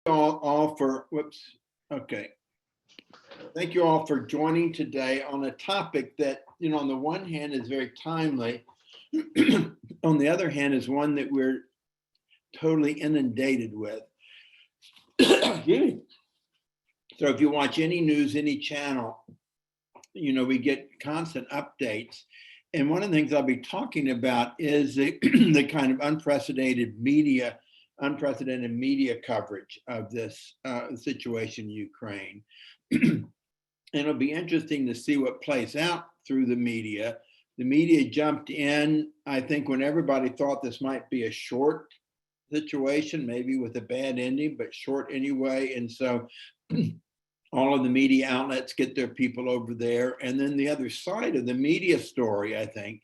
all for, whoops, okay. Thank you all for joining today on a topic that, on the one hand is very timely. On the other hand is one that we're totally inundated with. So if you watch any news, any channel, we get constant updates. And one of the things I'll be talking about is the kind of unprecedented media coverage of this situation in Ukraine. And it'll be interesting to see what plays out through the media. The media jumped in, I think, when everybody thought this might be a short situation, maybe with a bad ending, but short anyway. And so all of the media outlets get their people over there. And then the other side of the media story, I think,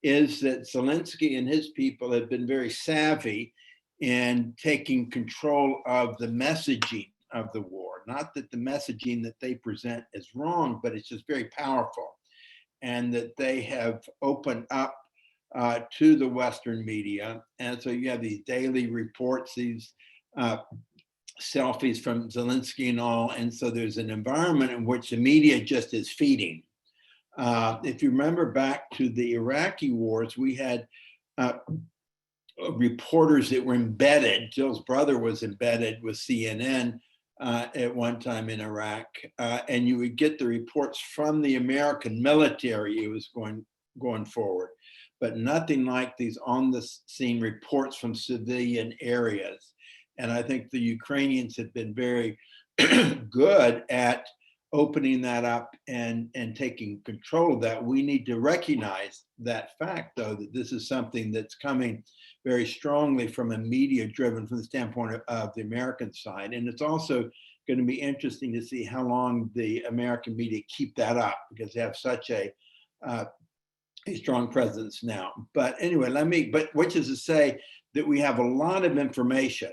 is that Zelensky and his people have been very savvy in taking control of the messaging of the war. Not that the messaging that they present is wrong, but it's just very powerful. And that they have opened up to the Western media. And so you have these daily reports, these selfies from Zelensky and all. And so there's an environment in which the media just is feeding. If you remember back to the Iraqi wars, we had reporters that were embedded. Jill's brother was embedded with CNN at one time in Iraq. And you would get the reports from the American military. It was going forward, but nothing like these on the scene reports from civilian areas. And I think the Ukrainians have been very good at opening that up and taking control of that. We need to recognize that fact, though, that this is something that's coming very strongly from a media driven from the standpoint of the American side. And it's also going to be interesting to see how long the American media keep that up, because they have such a strong presence now. But anyway, which is to say that we have a lot of information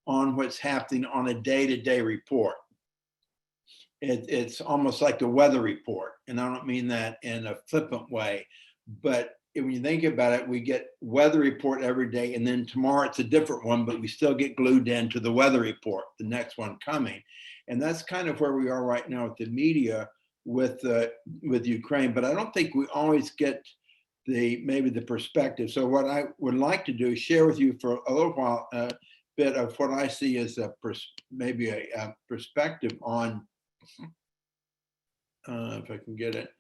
on what's happening on a day-to-day report. It's almost like the weather report. And I don't mean that in a flippant way, but when you think about it, we get weather report every day, and then tomorrow it's a different one, but we still get glued into the weather report, the next one coming. And that's kind of where we are right now with the media with Ukraine. But I don't think we always get maybe the perspective. So what I would like to do is share with you for a little while bit of what I see as maybe a perspective on, if I can get it.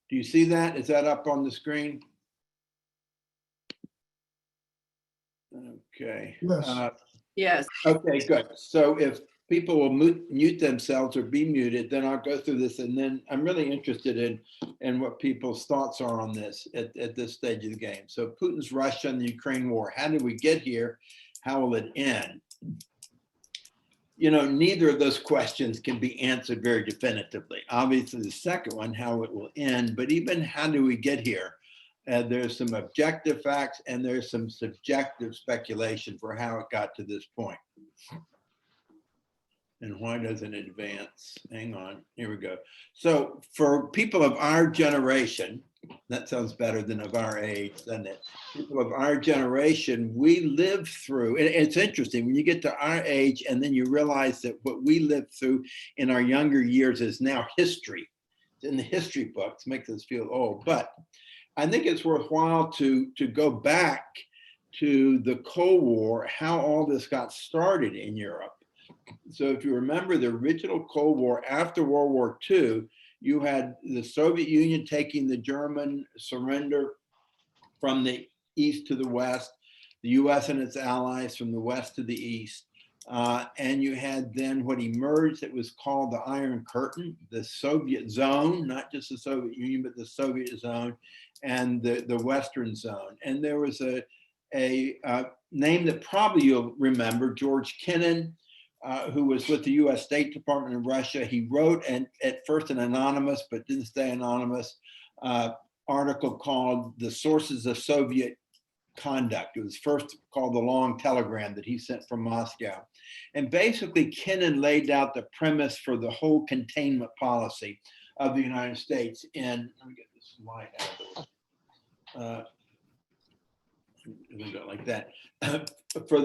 Do you see that? Is that up on the screen? Okay. Yes. Yes. Okay, good. So if people will mute themselves or be muted, then I'll go through this. And then I'm really interested in what people's thoughts are on this at this stage of the game. So Putin's Russia and the Ukraine war. How did we get here? How will it end? Neither of those questions can be answered very definitively. Obviously, the second one, how it will end, but even how do we get here? There's some objective facts and there's some subjective speculation for how it got to this point. And why doesn't it advance? Hang on, here we go. So for people of our generation, that sounds better than of our age, doesn't it? People of our generation, we lived through, and it's interesting when you get to our age and then you realize that what we lived through in our younger years is now history. It's in the history books, makes us feel old. But I think it's worthwhile to go back to the Cold War, how all this got started in Europe. So if you remember the original Cold War after World War II, you had the Soviet Union taking the German surrender from the east to the west, the US and its allies from the west to the east. And you had then what emerged that was called the Iron Curtain, the Soviet zone, not just the Soviet Union, but the Soviet zone and the Western zone. And there was a name that probably you'll remember, George Kennan, who was with the US State Department in Russia. He wrote, and at first an anonymous, but didn't stay anonymous, article called The Sources of Soviet Conduct. It was first called The Long Telegram that he sent from Moscow. And basically Kennan laid out the premise for the whole containment policy of the United States in, let me get this slide out of the way. like that. For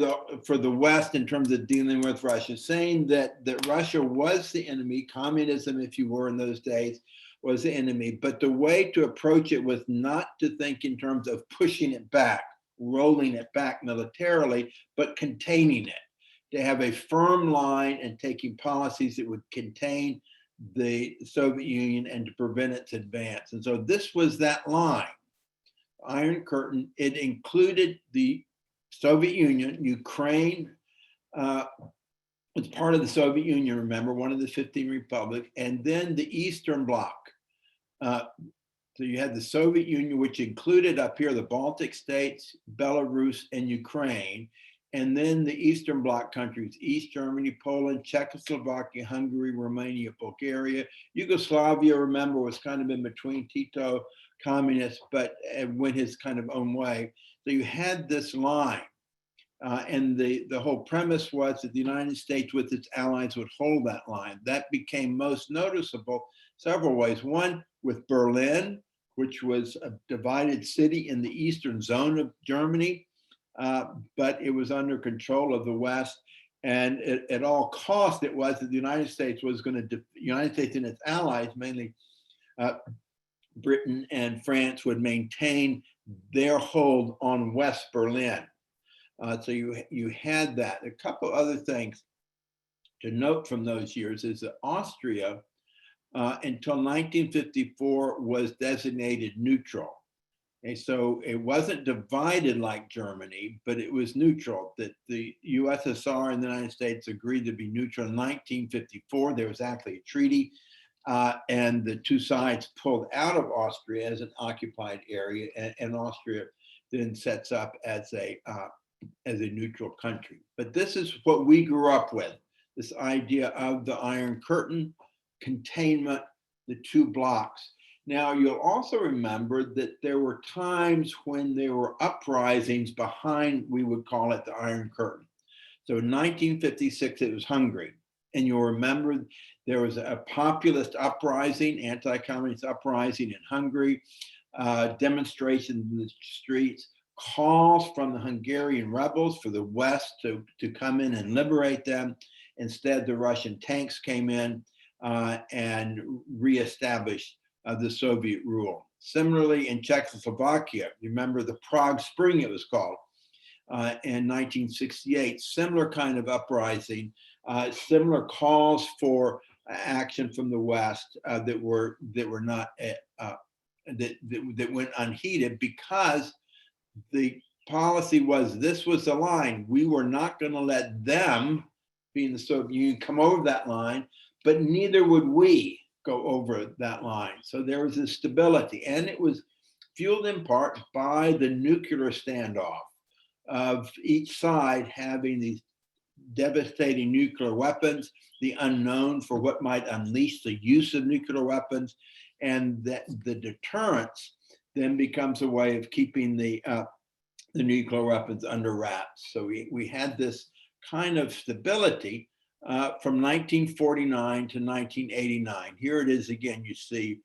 the West, in terms of dealing with Russia, saying that Russia was the enemy, communism, if you were in those days, was the enemy. But the way to approach it was not to think in terms of pushing it back, rolling it back militarily, but containing it, to have a firm line and taking policies that would contain the Soviet Union and to prevent its advance. And so this was that line, Iron Curtain. It included the Soviet Union. Ukraine was part of the Soviet Union, remember, one of the 15 republics, and then the Eastern Bloc. So you had the Soviet Union, which included up here the Baltic states, Belarus, and Ukraine, and then the Eastern Bloc countries, East Germany, Poland, Czechoslovakia, Hungary, Romania, Bulgaria. Yugoslavia, remember, was kind of in between Tito, communist, but went his kind of own way. So you had this line. And the whole premise was that the United States with its allies would hold that line. That became most noticeable several ways. One, with Berlin, which was a divided city in the eastern zone of Germany, but it was under control of the West. And at all costs, it was that the United States was going to, United States and its allies, mainly Britain and France, would maintain their hold on West Berlin. So you had that. A couple other things to note from those years is that Austria, until 1954, was designated neutral. And so it wasn't divided like Germany, but it was neutral. That the USSR and the United States agreed to be neutral in 1954. There was actually a treaty, and the two sides pulled out of Austria as an occupied area, and Austria then sets up as a neutral country. But this is what we grew up with, this idea of the Iron Curtain, containment, the two blocks. Now, you'll also remember that there were times when there were uprisings behind, we would call it the Iron Curtain. So in 1956, it was Hungary. And you'll remember there was a populist uprising, anti-communist uprising in Hungary, demonstrations in the streets, calls from the Hungarian rebels for the West to come in and liberate them. Instead, the Russian tanks came in and reestablished the Soviet rule. Similarly, in Czechoslovakia, remember the Prague Spring, it was called, in 1968, similar kind of uprising, similar calls for action from the West that were not that went unheeded, because the policy was, this was the line. We were not going to let them, being the Soviet Union, come over that line, but neither would we go over that line. So there was a stability, and it was fueled in part by the nuclear standoff of each side having these devastating nuclear weapons, the unknown for what might unleash the use of nuclear weapons, and that the deterrence then becomes a way of keeping the nuclear weapons under wraps. So we had this kind of stability from 1949 to 1989. Here it is again, you see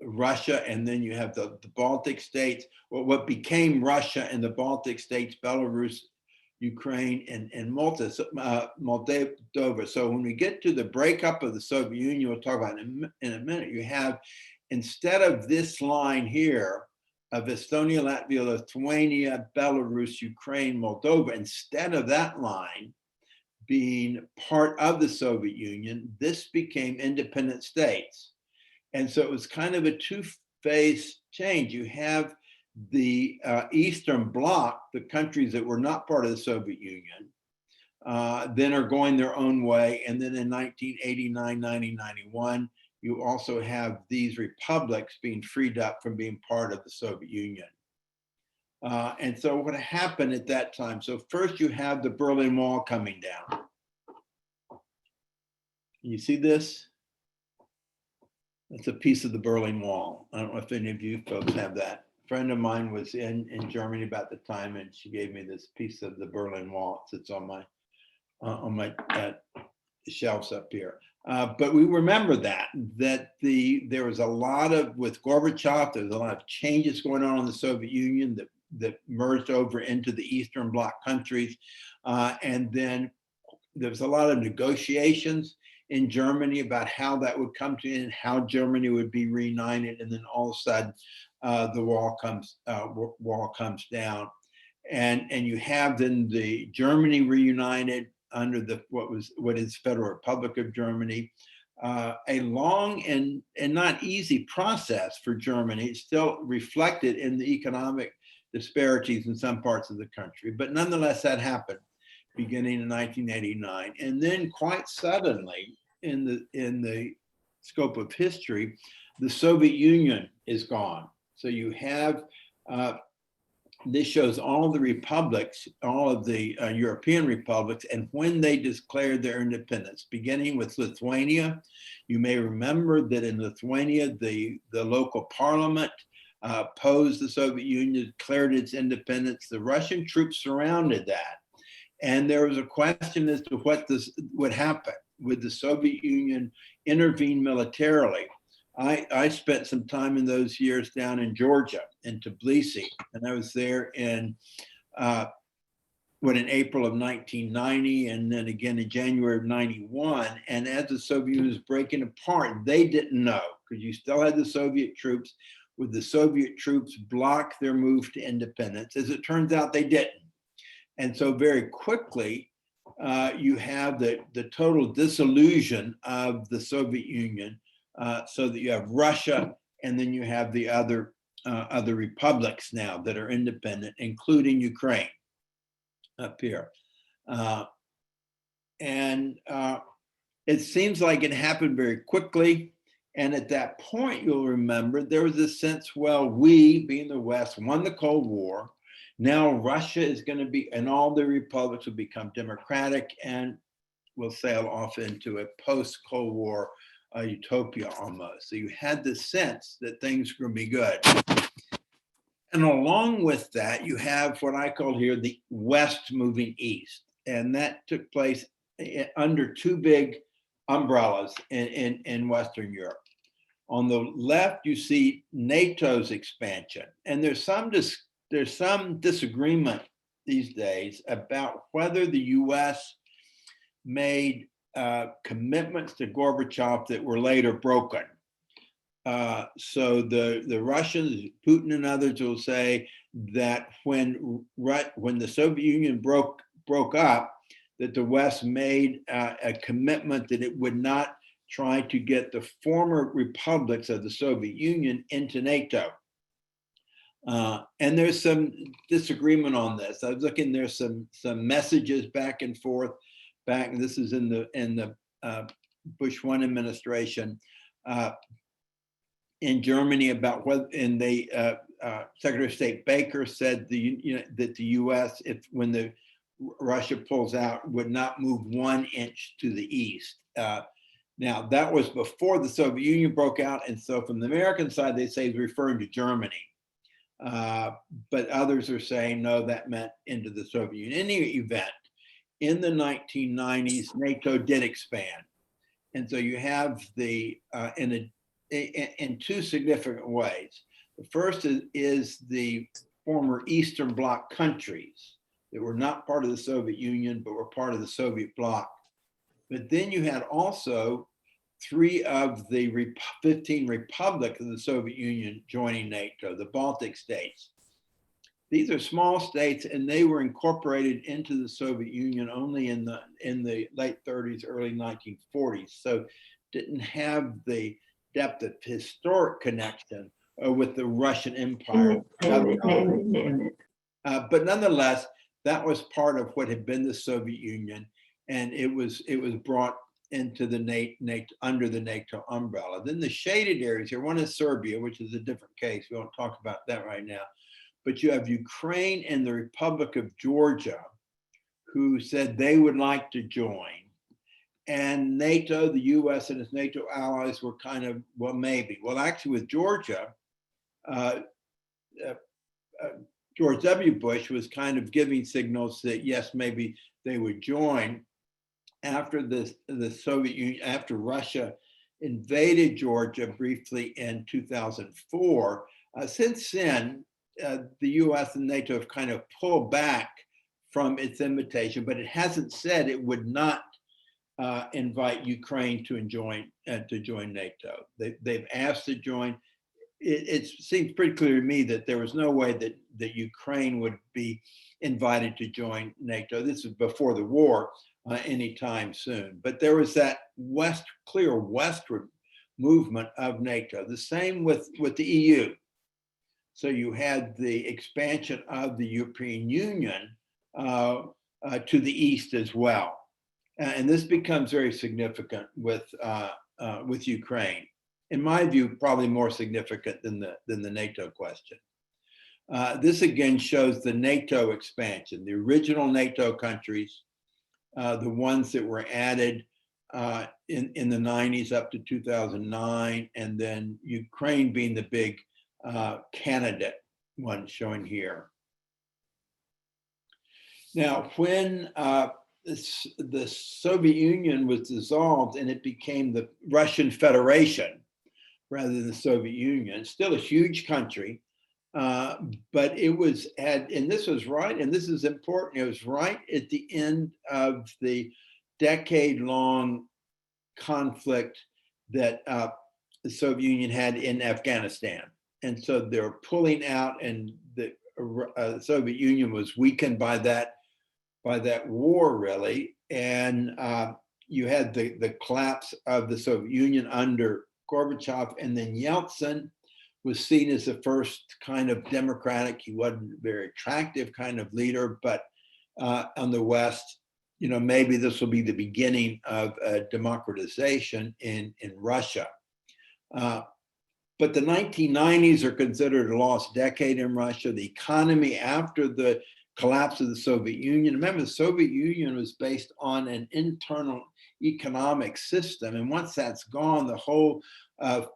Russia, and then you have the Baltic states, what became Russia and the Baltic states, Belarus, Ukraine, and Moldova. So when we get to the breakup of the Soviet Union, we'll talk about in a minute, you have, instead of this line here of Estonia, Latvia, Lithuania, Belarus, Ukraine, Moldova, instead of that line being part of the Soviet Union, this became independent states. And so it was kind of a two-phase change. You have the Eastern Bloc, the countries that were not part of the Soviet Union, then are going their own way. And then in 1989, 90, 91, you also have these republics being freed up from being part of the Soviet Union. And so what happened at that time? So first you have the Berlin Wall coming down. You see this? That's a piece of the Berlin Wall. I don't know if any of you folks have that. A friend of mine was in Germany about the time, and she gave me this piece of the Berlin Wall. It sits on my shelves up here. But we remember that there was a lot of, with Gorbachev, there was a lot of changes going on in the Soviet Union that merged over into the Eastern Bloc countries. And then there was a lot of negotiations in Germany about how that would come to end, how Germany would be reunited. And then all of a sudden, the wall comes down. And you have then the Germany reunited under what is Federal Republic of Germany, a long and not easy process for Germany. It's still reflected in the economic disparities in some parts of the country, but nonetheless that happened beginning in 1989. And then quite suddenly in the scope of history, the Soviet Union is gone. So you have, this shows all of the republics, all of the European republics, and when they declared their independence, beginning with Lithuania. You may remember that in Lithuania, the local parliament opposed the Soviet Union, declared its independence. The Russian troops surrounded that. And there was a question as to what would happen. Would the Soviet Union intervene militarily? I spent some time in those years down in Georgia, in Tbilisi, and I was there in April of 1990, and then again in January of 91. And as the Soviet Union was breaking apart, they didn't know, because you still had the Soviet troops. Would the Soviet troops block their move to independence? As it turns out, they didn't. And so very quickly, you have the total dissolution of the Soviet Union, so that you have Russia, and then you have the other republics now that are independent, including Ukraine up here. And it seems like it happened very quickly. And at that point, you'll remember, there was a sense, well, we, being the West, won the Cold War. Now Russia is going to be, and all the republics will become democratic, and will sail off into a post-Cold War utopia almost. So you had the sense that things were going to be good. And along with that, you have what I call here the West moving east. And that took place under two big umbrellas in Western Europe. On the left, you see NATO's expansion. And there's some disagreement these days about whether the US made commitments to Gorbachev that were later broken. So the Russians, Putin and others, will say that when the Soviet Union broke up, that the West made a commitment that it would not try to get the former republics of the Soviet Union into NATO. And there's some disagreement on this. I was looking, there's some messages back and forth. This is in the Bush 1 administration in Germany about what, and Secretary of State Baker said that the U.S., when Russia pulls out, would not move 1 inch to the east. Now that was before the Soviet Union broke out, and so from the American side, they say he's referring to Germany. But others are saying, no, that meant into the Soviet Union. In any event, in the 1990s, NATO did expand. And so you have in two significant ways. The first is the former Eastern Bloc countries that were not part of the Soviet Union, but were part of the Soviet bloc. But then you had also 3 of the 15 republics of the Soviet Union joining NATO, the Baltic states. These are small states, and they were incorporated into the Soviet Union only in the late 30s, early 1940s. So didn't have the depth of historic connection with the Russian Empire. But nonetheless, that was part of what had been the Soviet Union, and it was brought into the NATO, under the NATO umbrella. Then the shaded areas here, one is Serbia, which is a different case. We won't talk about that right now. But you have Ukraine and the Republic of Georgia, who said they would like to join. And NATO, the US and its NATO allies were kind of, well, maybe. Well, actually with Georgia, George W. Bush was kind of giving signals that yes, maybe they would join. after the Soviet Union, after Russia invaded Georgia briefly in 2004. Since then, the US and NATO have kind of pulled back from its invitation, but it hasn't said it would not invite Ukraine to join NATO. They've asked to join. It seems pretty clear to me that there was no way that Ukraine would be invited to join NATO. This is before the war, anytime soon. But there was that clear westward movement of NATO. The same with the EU. So you had the expansion of the European Union to the east as well. And this becomes very significant with Ukraine. In my view, probably more significant than the NATO question. This again shows the NATO expansion, the original NATO countries, the ones that were added in the 90s up to 2009, and then Ukraine being the big candidate one shown here. Now, when the Soviet Union was dissolved and it became the Russian Federation rather than the Soviet Union, still a huge country, but it was and this was right, and this is important, it was right at the end of the decade-long conflict that the Soviet Union had in Afghanistan. And so they're pulling out, and the Soviet Union was weakened by that war, really. And you had the collapse of the Soviet Union under Gorbachev, and then Yeltsin was seen as the first kind of democratic, he wasn't a very attractive kind of leader, but on the West, maybe this will be the beginning of democratization in Russia. But the 1990s are considered a lost decade in Russia. The economy after the collapse of the Soviet Union, remember the Soviet Union was based on an internal economic system. And once that's gone, the whole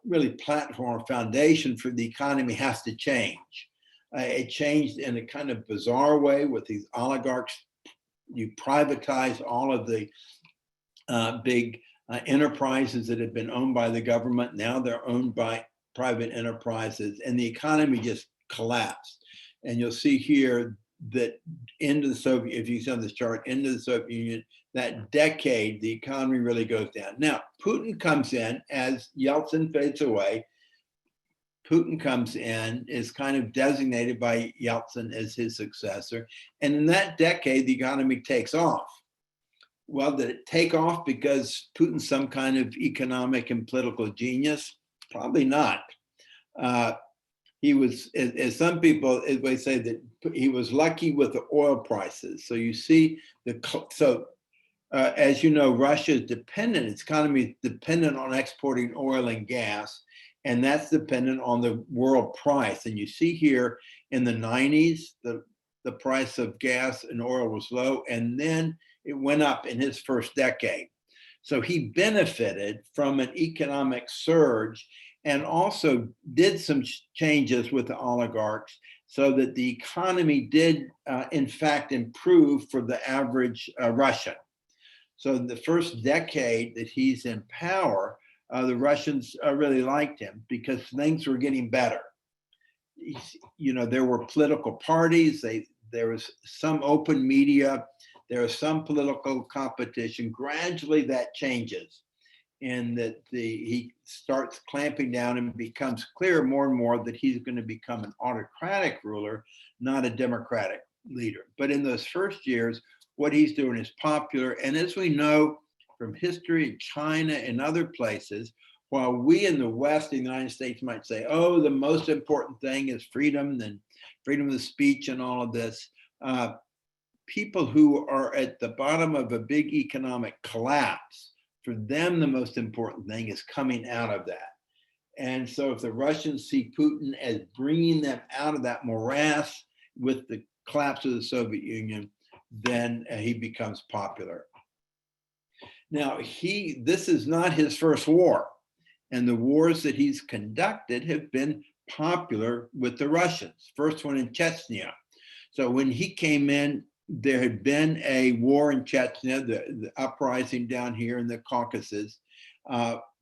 really platform or foundation for the economy has to change. It changed in a kind of bizarre way with these oligarchs. You privatize all of the big enterprises that have been owned by the government. Now they're owned by private enterprises, and the economy just collapsed. And you'll see here that into the Soviet, if you see on this chart, into the Soviet Union, that decade, the economy really goes down. Now, Putin comes in as Yeltsin fades away. Putin comes in, is kind of designated by Yeltsin as his successor. And in that decade, the economy takes off. Well, did it take off because Putin's some kind of economic and political genius? Probably not. He was, as some people they say, that he was lucky with the oil prices. So you see, as you know, Russia is dependent, its economy is dependent on exporting oil and gas, and that's dependent on the world price. And you see here in the 90s, the price of gas and oil was low, and then it went up in his first decade. So he benefited from an economic surge and also did some changes with the oligarchs so that the economy did, in fact, improve for the average Russian. So in the first decade that he's in power, the Russians really liked him because things were getting better. There were political parties, there was some open media, there was some political competition. Gradually that changes, and that he starts clamping down and becomes clear more and more that he's going to become an autocratic ruler, not a democratic leader. But in those first years, what he's doing is popular. And as we know from history in China and other places, while we in the West, in the United States, might say, oh, the most important thing is freedom and freedom of speech and all of this, people who are at the bottom of a big economic collapse, for them, the most important thing is coming out of that. And so if the Russians see Putin as bringing them out of that morass with the collapse of the Soviet Union, then he becomes popular. Now, this is not his first war, and the wars that he's conducted have been popular with the Russians. First one in Chechnya. So when he came in there had been a war in Chechnya, the uprising down here in the Caucasus,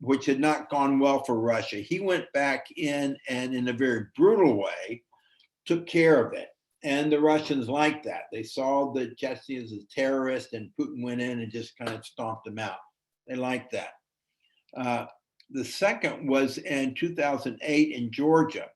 which had not gone well for Russia. He went back in and in a very brutal way took care of it. And the Russians liked that. They saw the Chechens as terrorists, and Putin went in and just kind of stomped them out. They liked that. The second was in 2008 in Georgia.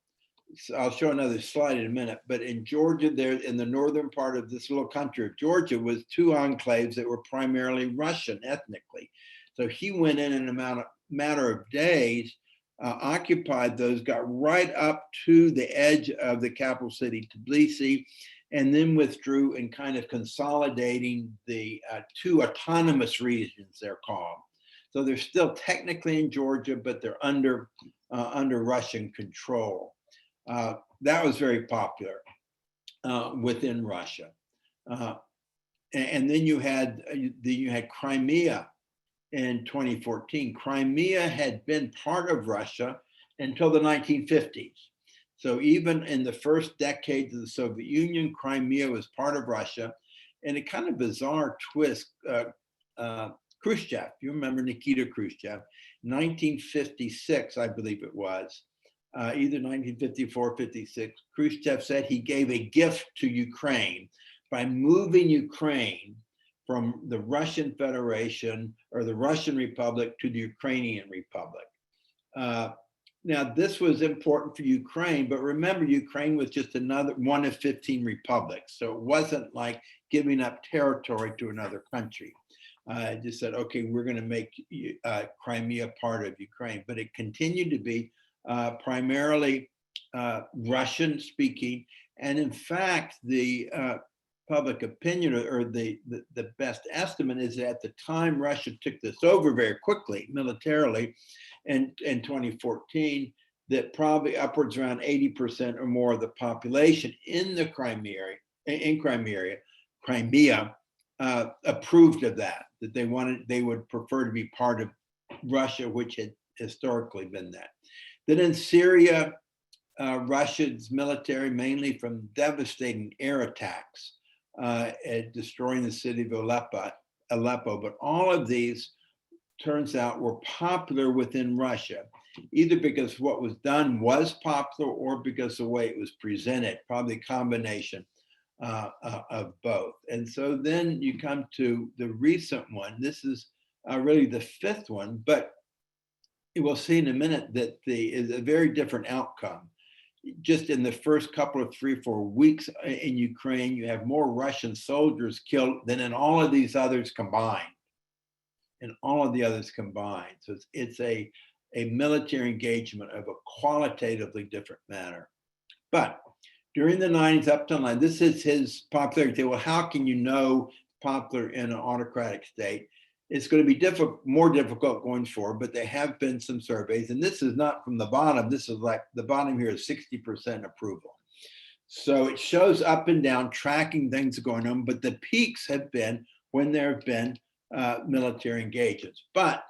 So I'll show another slide in a minute, but in Georgia, there in the northern part of this little country of Georgia was two enclaves that were primarily Russian ethnically. So he went in a matter of days, occupied those, got right up to the edge of the capital city, Tbilisi, and then withdrew and kind of consolidating the two autonomous regions, they're called. So they're still technically in Georgia, but they're under Russian control. That was very popular within Russia. And then you had Crimea in 2014. Crimea had been part of Russia until the 1950s. So even in the first decades of the Soviet Union, Crimea was part of Russia. And a kind of bizarre twist, Khrushchev, you remember Nikita Khrushchev, 1956, I believe it was, either 1954, 56, Khrushchev said he gave a gift to Ukraine by moving Ukraine from the Russian Federation or the Russian Republic to the Ukrainian Republic. Now, this was important for Ukraine, but remember, Ukraine was just another one of 15 republics. So it wasn't like giving up territory to another country. Just said, okay, we're going to make Crimea part of Ukraine, but it continued to be primarily Russian speaking. And in fact, the public opinion or the best estimate is that at the time Russia took this over very quickly militarily in 2014, that probably upwards around 80% or more of the population in the Crimea approved of that they would prefer to be part of Russia, which had historically been that. Then in Syria, Russia's military, mainly from devastating air attacks, destroying the city of Aleppo, but all of these turns out were popular within Russia, either because what was done was popular or because the way it was presented, probably a combination of both. And so then you come to the recent one. This is really the fifth one, but we'll see in a minute that is a very different outcome. Just in the first couple of 3-4 weeks in Ukraine, you have more Russian soldiers killed than in all of these others combined. So it's a military engagement of a qualitatively different manner. But during the 90s up to 9, this is his popularity. Well, how can you know popular in an autocratic state? It's going to be more difficult going forward, but there have been some surveys, and this is not from the bottom. This is like the bottom here is 60% approval. So it shows up and down, tracking things going on, but the peaks have been when there have been military engagements. But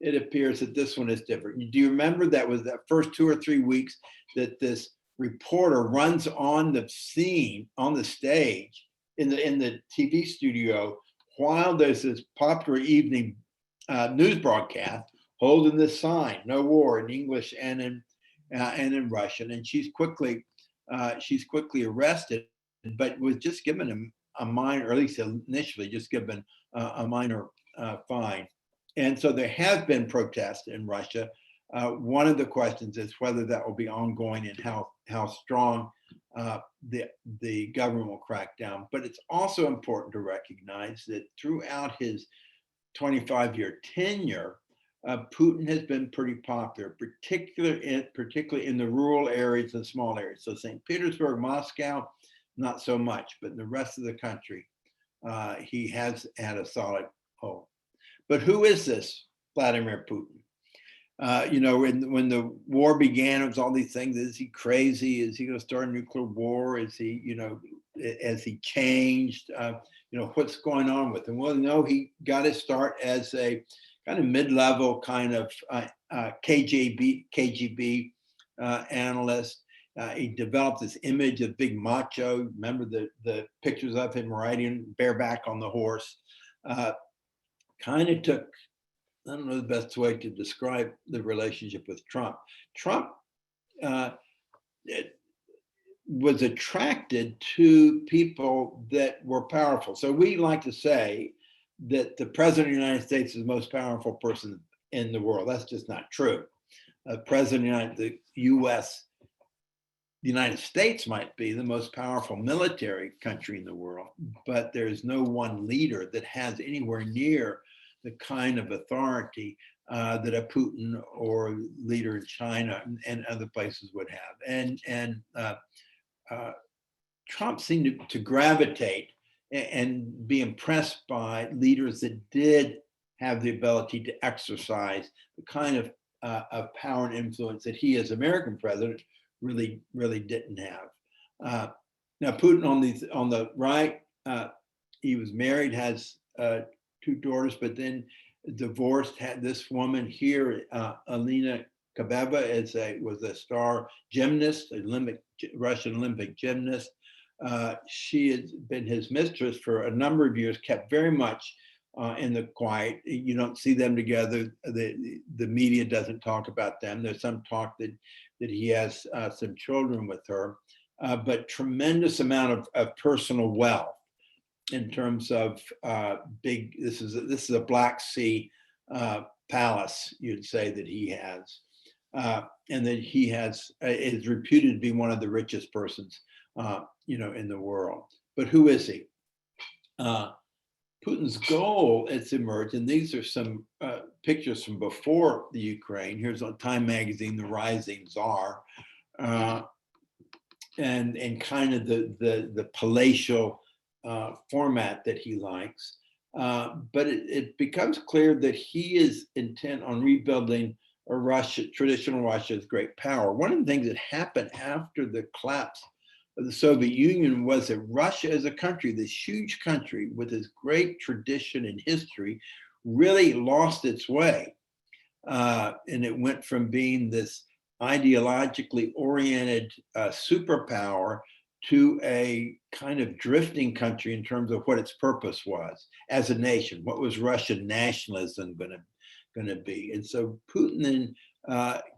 it appears that this one is different. Do you remember that was that first 2 or 3 weeks that this reporter runs on the scene, on the stage, in the TV studio, while there's this popular evening news broadcast holding this sign, "No war," in English and in Russian, and she's quickly arrested, but was just given a minor, or at least initially, just given a minor fine. And so there have been protests in Russia. One of the questions is whether that will be ongoing and how strong the government will crack down. But it's also important to recognize that throughout his 25-year tenure, Putin has been pretty popular, particularly in the rural areas and small areas. So St. Petersburg, Moscow, not so much, but in the rest of the country, he has had a solid hold. But who is this Vladimir Putin? When the war began, it was all these things. Is he crazy? Is he going to start a nuclear war? Is he, has he changed? What's going on with him? Well, no, he got his start as a kind of mid-level kind of KGB analyst. He developed this image of big macho. Remember the pictures of him riding bareback on the horse. Kind of took, I don't know the best way to describe the relationship with Trump. Trump was attracted to people that were powerful. So we like to say that the president of the United States is the most powerful person in the world. That's just not true. President of the U.S., the United States might be the most powerful military country in the world, but there's no one leader that has anywhere near the kind of authority that a Putin or leader in China and other places would have. And Trump seemed to gravitate and be impressed by leaders that did have the ability to exercise the kind of power and influence that he, as American president, really didn't have. Now, Putin on the right, he was married, has 2 daughters, but then divorced. Had this woman here, Alina Kabeva, was a star gymnast, Russian Olympic gymnast. She has been his mistress for a number of years, kept very much in the quiet. You don't see them together. The media doesn't talk about them. There's some talk that he has some children with her, but tremendous amount of personal wealth in terms of big. This is a Black Sea palace, you'd say, that he has, and that he is reputed to be one of the richest persons, in the world. But who is he? Putin's goal, it's emerged, and these are some pictures from before the Ukraine. Here's on Time magazine, the rising czar, and kind of the palatial format that he likes. But it becomes clear that he is intent on rebuilding traditional Russia's great power. One of the things that happened after the collapse of the Soviet Union was that Russia as a country, this huge country with its great tradition and history, really lost its way. And it went from being this ideologically oriented superpower to a kind of drifting country in terms of what its purpose was as a nation. What was Russian nationalism going to be? And so Putin then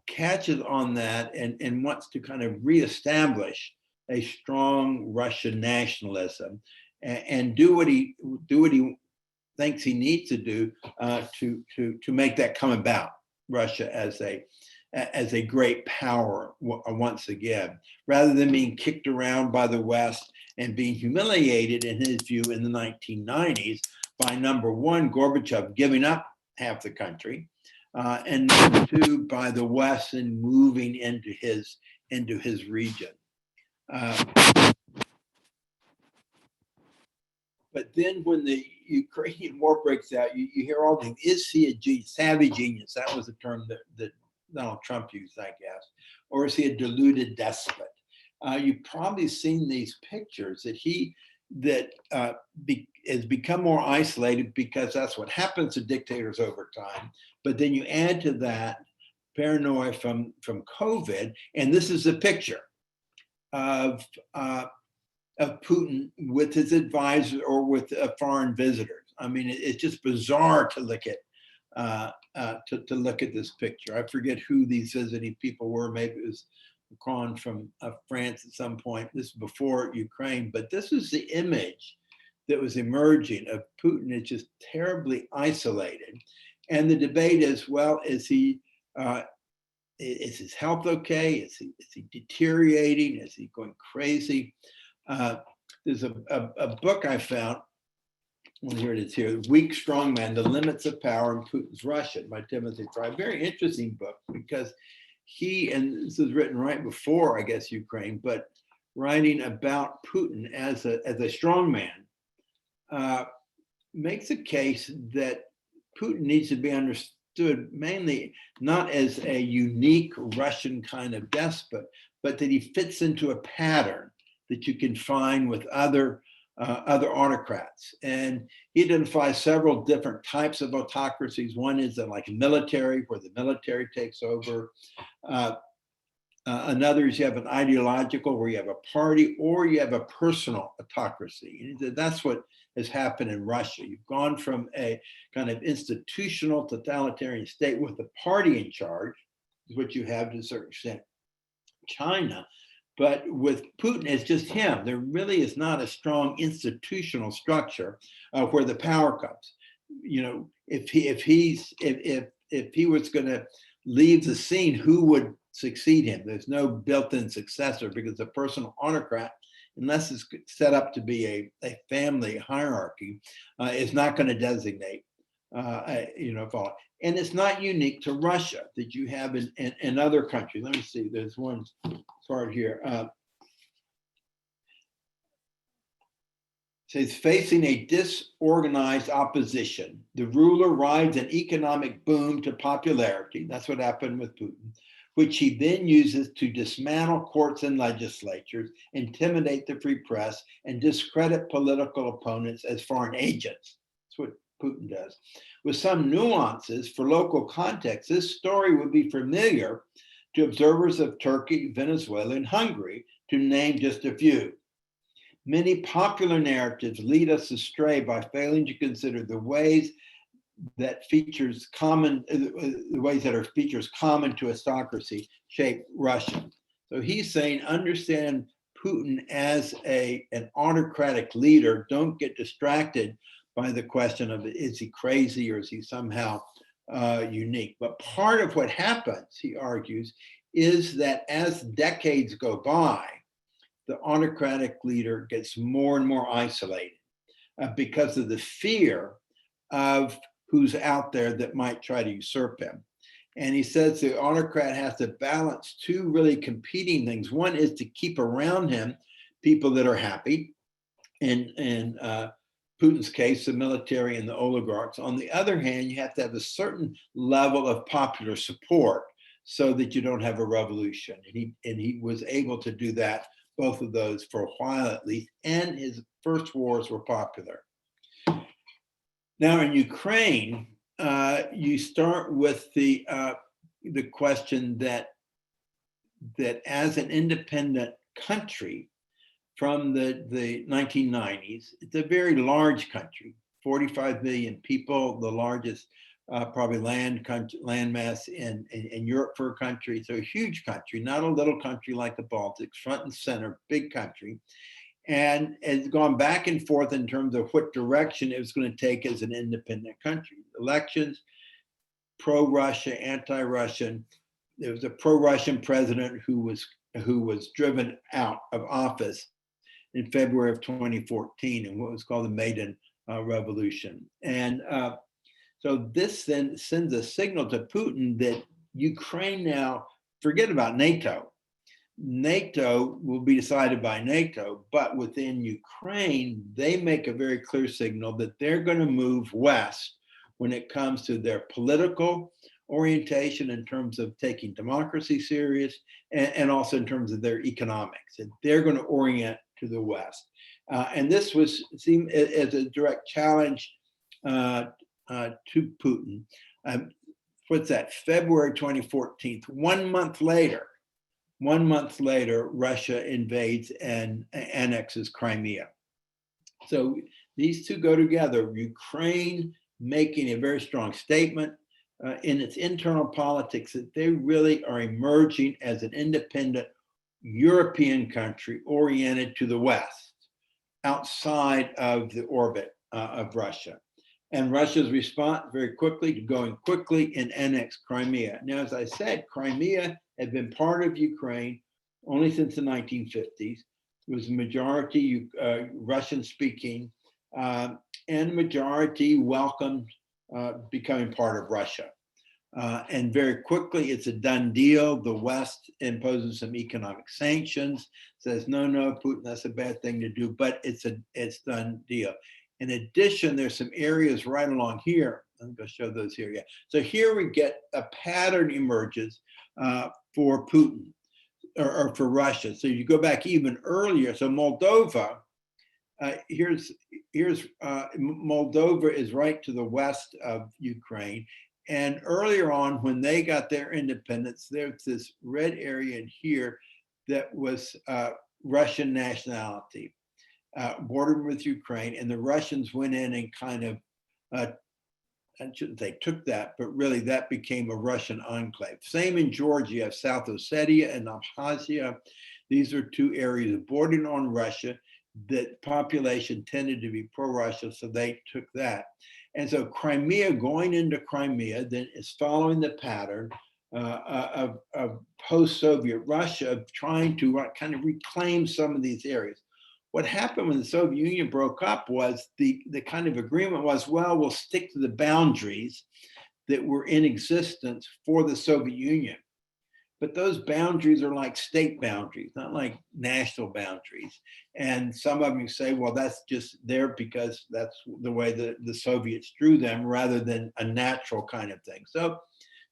catches on that and wants to kind of reestablish a strong Russian nationalism and do what he thinks he needs to do to make that come about. Russia as a great power once again, rather than being kicked around by the West and being humiliated, in his view, in the 1990s by, number one, Gorbachev giving up half the country, and number two, by the West and moving into his region. But then when the Ukrainian war breaks out, you hear all the, is he a savvy genius? That was the term that Donald Trump used, I guess. Or is he a deluded despot? You've probably seen these pictures that has become more isolated, because that's what happens to dictators over time. But then you add to that paranoia from COVID, and this is a picture of Putin with his advisor or with foreign visitors. I mean, it's just bizarre to look at this picture. I forget who these visiting people were. Maybe it was Macron from France at some point. This is before Ukraine, but this was the image that was emerging of Putin. It's just terribly isolated, and the debate is, well, is his health okay? Is he deteriorating? Is he going crazy? There's a book I found. Well, here it is here, Weak Strong Man, The Limits of Power in Putin's Russia, by Timothy Fry. Very interesting book, because and this was written right before, I guess, Ukraine, but writing about Putin as a strong man, makes a case that Putin needs to be understood mainly not as a unique Russian kind of despot, but that he fits into a pattern that you can find with other autocrats. And he identifies several different types of autocracies. One is like military, where the military takes over. Another is you have an ideological, where you have a party, or you have a personal autocracy. And he said that's what has happened in Russia. You've gone from a kind of institutional totalitarian state with the party in charge, is what you have to a certain extent China. But with Putin, it's just him. There really is not a strong institutional structure where the power comes. You know, if he was going to leave the scene, who would succeed him? There's no built-in successor, because the personal autocrat, unless it's set up to be a family hierarchy, is not going to designate, follow. And it's not unique to Russia, that you have in other countries. Let me see, there's one part here. Says, facing a disorganized opposition, the ruler rides an economic boom to popularity. That's what happened with Putin, which he then uses to dismantle courts and legislatures, intimidate the free press, and discredit political opponents as foreign agents. That's what Putin does. With some nuances for local context, this story would be familiar to observers of Turkey, Venezuela, and Hungary, to name just a few. Many popular narratives lead us astray by failing to consider the ways that are features common to autocracy shape Russia. So he's saying, understand Putin as an autocratic leader. Don't get distracted by the question of, is he crazy, or is he somehow unique? But part of what happens, he argues, is that as decades go by, the autocratic leader gets more and more isolated because of the fear of who's out there that might try to usurp him. And he says the autocrat has to balance two really competing things. One is to keep around him people that are happy, in Putin's case, the military and the oligarchs. On the other hand, you have to have a certain level of popular support so that you don't have a revolution. And he was able to do that, both of those, for a while at least, and his first wars were popular. Now in Ukraine, you start with the question that as an independent country from the 1990s, it's a very large country, 45 million people, the largest probably land mass in Europe for a country. So a huge country, not a little country like the Baltics, front and center, big country. And it's gone back and forth in terms of what direction it was going to take as an independent country. Elections, pro-Russia, anti-Russian. There was a pro-Russian president who was driven out of office in February of 2014 in what was called the Maidan Revolution. And so this then sends a signal to Putin that Ukraine now, forget about NATO. NATO will be decided by NATO, but within Ukraine, they make a very clear signal that they're going to move west when it comes to their political orientation, in terms of taking democracy serious, and also in terms of their economics. And they're going to orient to the west. And this was seen as a direct challenge to Putin. What's that? February 2014. 1 month later, Russia invades and annexes Crimea. So these two go together. Ukraine making a very strong statement in its internal politics that they really are emerging as an independent European country oriented to the West, outside of the orbit of Russia. And Russia's response very quickly to going quickly and annex Crimea. Now, as I said, Crimea had been part of Ukraine only since the 1950s. It was majority Russian speaking, and majority welcomed becoming part of Russia. And very quickly, it's a done deal. The West imposes some economic sanctions, says, no, Putin, that's a bad thing to do, but it's done deal. In addition, there's some areas right along here. I'm going to show those here. Yeah. So here we get a pattern emerges for Putin or for Russia. So you go back even earlier. So Moldova, here's Moldova is right to the west of Ukraine. And earlier on, when they got their independence, there's this red area in here that was Russian nationality, bordered with Ukraine. And the Russians went in and kind of, I shouldn't say took that, but really that became a Russian enclave. Same in Georgia, you have South Ossetia and Abkhazia. These are two areas bordering on Russia. The population tended to be pro-Russia, so they took that. And so Crimea, going into Crimea, then is following the pattern of post-Soviet Russia, of trying to kind of reclaim some of these areas. What happened when the Soviet Union broke up was the kind of agreement was, well, we'll stick to the boundaries that were in existence for the Soviet Union. But those boundaries are like state boundaries, not like national boundaries. And some of them say, well, that's just there because that's the way the Soviets drew them rather than a natural kind of thing. So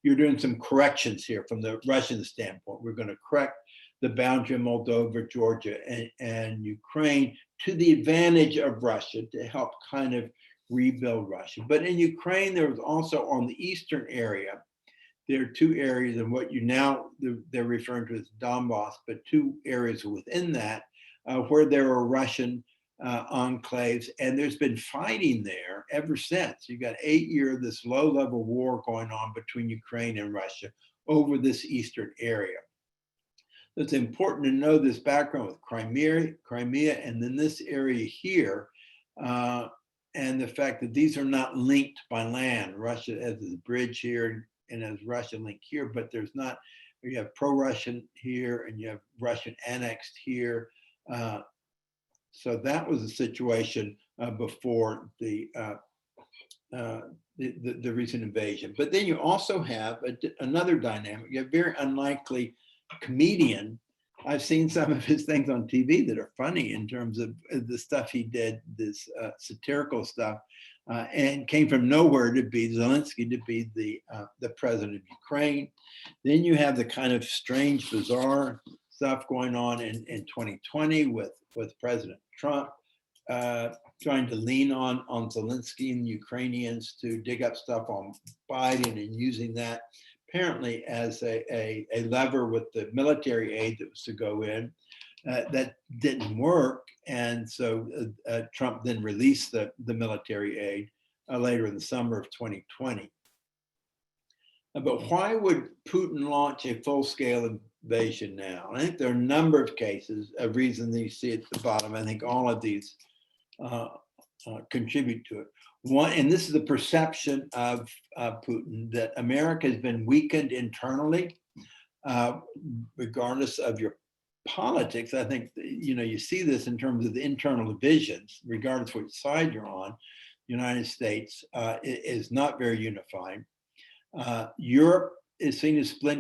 you're doing some corrections here from the Russian standpoint. We're going to correct the boundary of Moldova, Georgia, and Ukraine to the advantage of Russia to help kind of rebuild Russia. But in Ukraine, there was also on the eastern area, there are two areas in what they're referring to as Donbass, but two areas within that where there are Russian enclaves, and there's been fighting there ever since. You've got 8 years of this low-level war going on between Ukraine and Russia over this eastern area. It's important to know this background with Crimea, and then this area here, and the fact that these are not linked by land. Russia has this bridge here and has Russia linked here, but there's not, you have pro-Russian here and you have Russian annexed here. So that was the situation before the recent invasion. But then you also have another dynamic. You have very unlikely comedian. I've seen some of his things on TV that are funny in terms of the stuff he did, this satirical stuff, and came from nowhere to be Zelensky to be the president of Ukraine. Then you have the kind of strange, bizarre stuff going on in 2020 with President Trump trying to lean on Zelensky and Ukrainians to dig up stuff on Biden and using that apparently as a lever with the military aid that was to go in. That didn't work. And so Trump then released the military aid later in the summer of 2020. But why would Putin launch a full-scale invasion now? I think there are a number of cases, a reason that you see at the bottom. I think all of these contribute to it. One, and this is the perception of Putin, that America has been weakened internally, regardless of your politics. I think, you see this in terms of the internal divisions, regardless of which side you're on. The United States is not very unified. Europe is seen as split,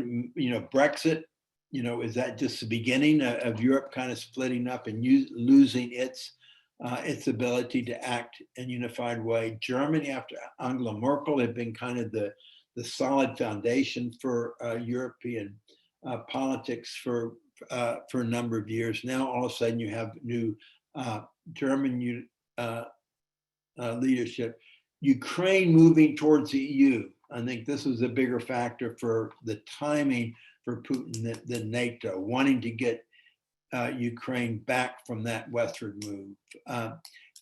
Brexit, is that just the beginning of Europe kind of splitting up and losing its ability to act in a unified way? Germany, after Angela Merkel, had been kind of the solid foundation for European politics for a number of years. Now, all of a sudden, you have new German leadership. Ukraine moving towards the EU. I think this was a bigger factor for the timing for Putin than NATO, wanting to get Ukraine back from that westward move.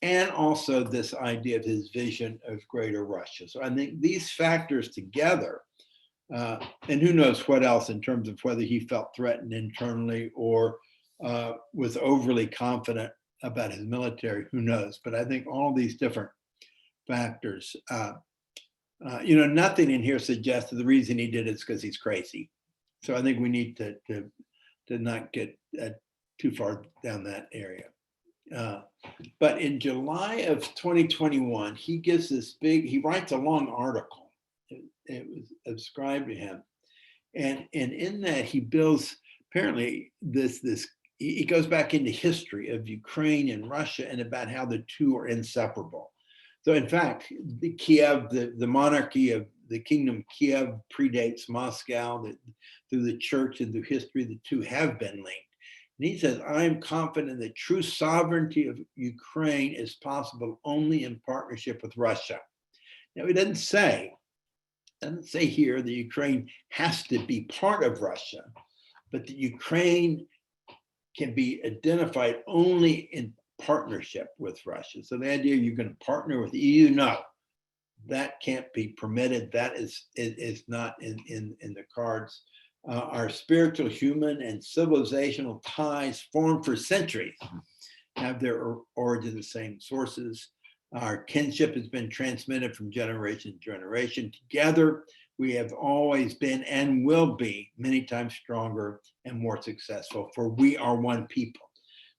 And also this idea of his vision of greater Russia. So I think these factors together, and who knows what else in terms of whether he felt threatened internally or was overly confident about his military, who knows? But I think all these different factors, nothing in here suggests that the reason he did it is because he's crazy. So I think we need to not get too far down that area. But in July of 2021, he gives he writes a long article. It was ascribed to him. And in that he builds apparently he goes back into history of Ukraine and Russia and about how the two are inseparable. So in fact, the monarchy of the kingdom of Kiev predates Moscow, that through the church and through history, the two have been linked. And he says, I am confident that true sovereignty of Ukraine is possible only in partnership with Russia. Now, he doesn't say doesn't say here that Ukraine has to be part of Russia, but that Ukraine can be identified only in partnership with Russia. So the idea you're going to partner with the EU, no, that can't be permitted. That is not in the cards. Our spiritual, human, and civilizational ties formed for centuries have their origin in the same sources. Our kinship has been transmitted from generation to generation. Together, we have always been and will be many times stronger and more successful, for we are one people.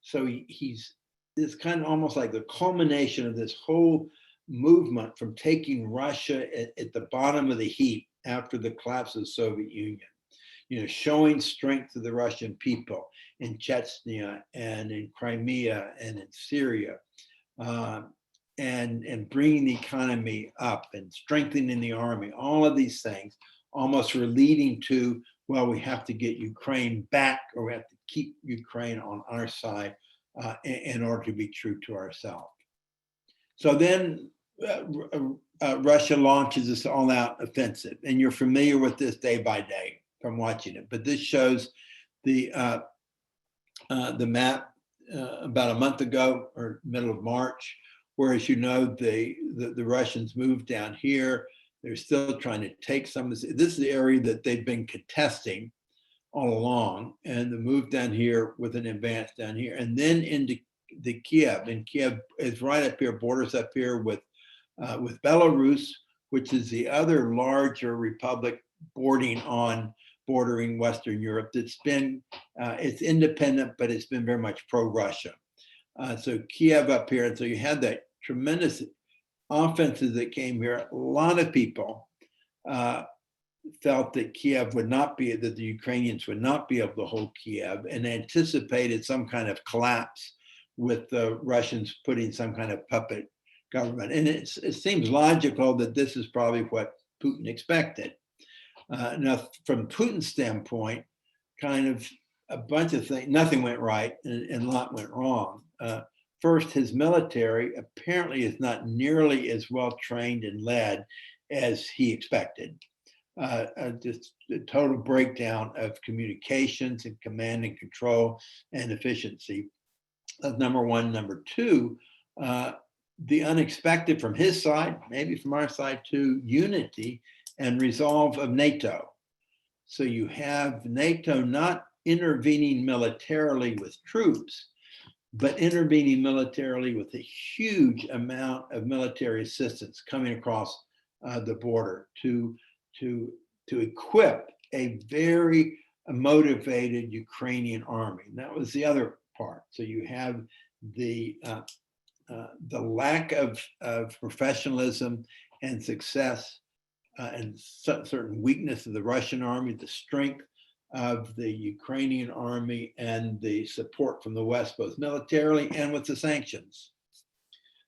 So he's this kind of almost like the culmination of this whole movement from taking Russia at the bottom of the heap after the collapse of the Soviet Union, showing strength to the Russian people in Chechnya and in Crimea and in Syria, and bringing the economy up and strengthening the army. All of these things almost were leading to, well, we have to get Ukraine back, or we have to keep Ukraine on our side in order to be true to ourselves. So then Russia launches this all-out offensive, and you're familiar with this day by day from watching it. But this shows the map about a month ago, or middle of March, where, as you know, the Russians moved down here. They're still trying to take some of this. This is the area that they've been contesting all along, and the move down here with an advance down here, and then into the Kiev. And Kiev is right up here, borders up here with Belarus, which is the other larger republic bordering Western Europe. That's been it's independent, but it's been very much pro-Russia. So Kiev up here, and so you had that tremendous offenses that came here. A lot of people felt that Kiev would not be, that the Ukrainians would not be able to hold Kiev, and anticipated some kind of collapse with the Russians putting some kind of puppet government. And it seems logical that this is probably what Putin expected. Now, from Putin's standpoint, kind of a bunch of things, nothing went right and a lot went wrong. First, his military apparently is not nearly as well trained and led as he expected. Just a total breakdown of communications and command and control and efficiency. That's number one. Number two, the unexpected from his side, maybe from our side too, unity and resolve of NATO. So you have NATO not intervening militarily with troops, but intervening militarily with a huge amount of military assistance coming across the border to equip a very motivated Ukrainian army. And that was the other part. So you have the lack of professionalism and success and certain weakness of the Russian army, the strength of the Ukrainian army, and the support from the West, both militarily and with the sanctions.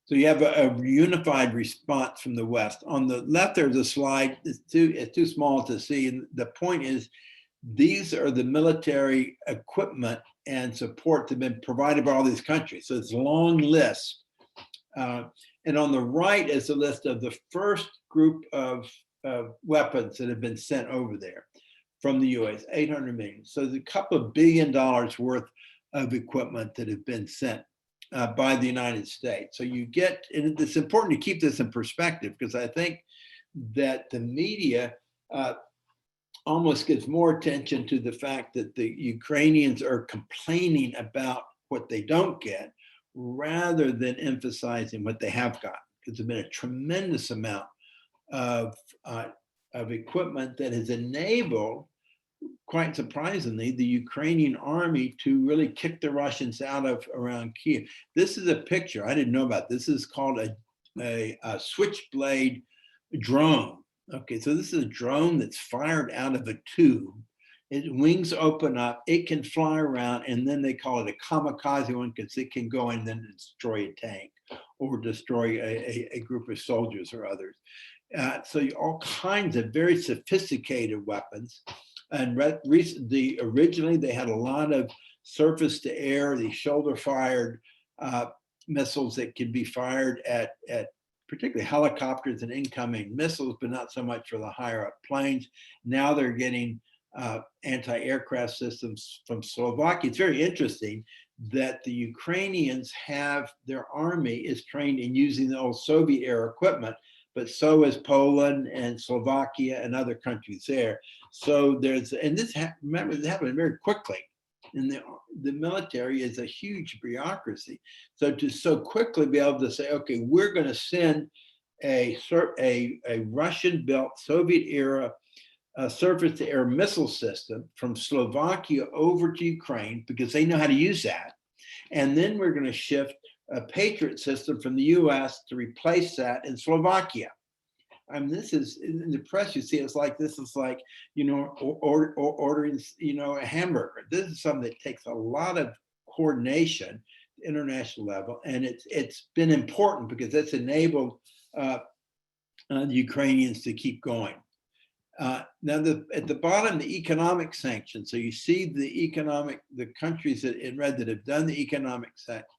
So you have a unified response from the West. On the left, there's a slide. It's too small to see. And the point is, these are the military equipment and support that have been provided by all these countries. So it's a long list. And on the right is a list of the first group of weapons that have been sent over there from the US, 800 million. So there's a couple of $1 billion worth of equipment that have been sent by the United States. So you get, and it's important to keep this in perspective, because I think that the media almost gives more attention to the fact that the Ukrainians are complaining about what they don't get, rather than emphasizing what they have got. Because there's been a tremendous amount of equipment that has enabled, quite surprisingly, the Ukrainian army to really kick the Russians out of around Kiev. This is a picture, I didn't know about this. Is called a switchblade drone. Okay, so this is a drone that's fired out of a tube. Its wings open up, it can fly around, and then they call it a kamikaze one because it can go in and then destroy a tank or destroy a group of soldiers or others. So all kinds of very sophisticated weapons. And originally they had a lot of surface to air, these shoulder fired missiles that could be fired at particularly helicopters and incoming missiles, but not so much for the higher up planes. Now they're getting anti-aircraft systems from Slovakia. It's very interesting that the Ukrainians have, their army is trained in using the old Soviet era equipment, but so is Poland and Slovakia and other countries there. So there's, and this, remember, this happened very quickly. And the military is a huge bureaucracy. So to so quickly be able to say, okay, we're going to send a Russian-built Soviet-era surface-to-air missile system from Slovakia over to Ukraine because they know how to use that. And then we're going to shift a Patriot system from the US to replace that in Slovakia. I mean, this is in the press. You see, it's like this is like, you know, ordering, you know, a hamburger. This is something that takes a lot of coordination at the international level, and it's been important because it's enabled the Ukrainians to keep going. Now, at the bottom, the economic sanctions. So you see the countries that in red that have done the economic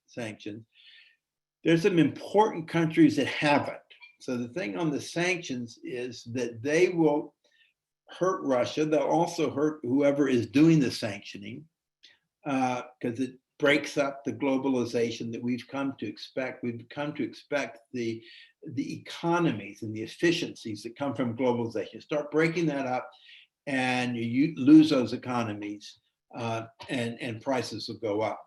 sanctions. There's some important countries that haven't. So the thing on the sanctions is that they will hurt Russia. They'll also hurt whoever is doing the sanctioning because it breaks up the globalization that we've come to expect. We've come to expect the economies and the efficiencies that come from globalization. Start breaking that up and you lose those economies and prices will go up.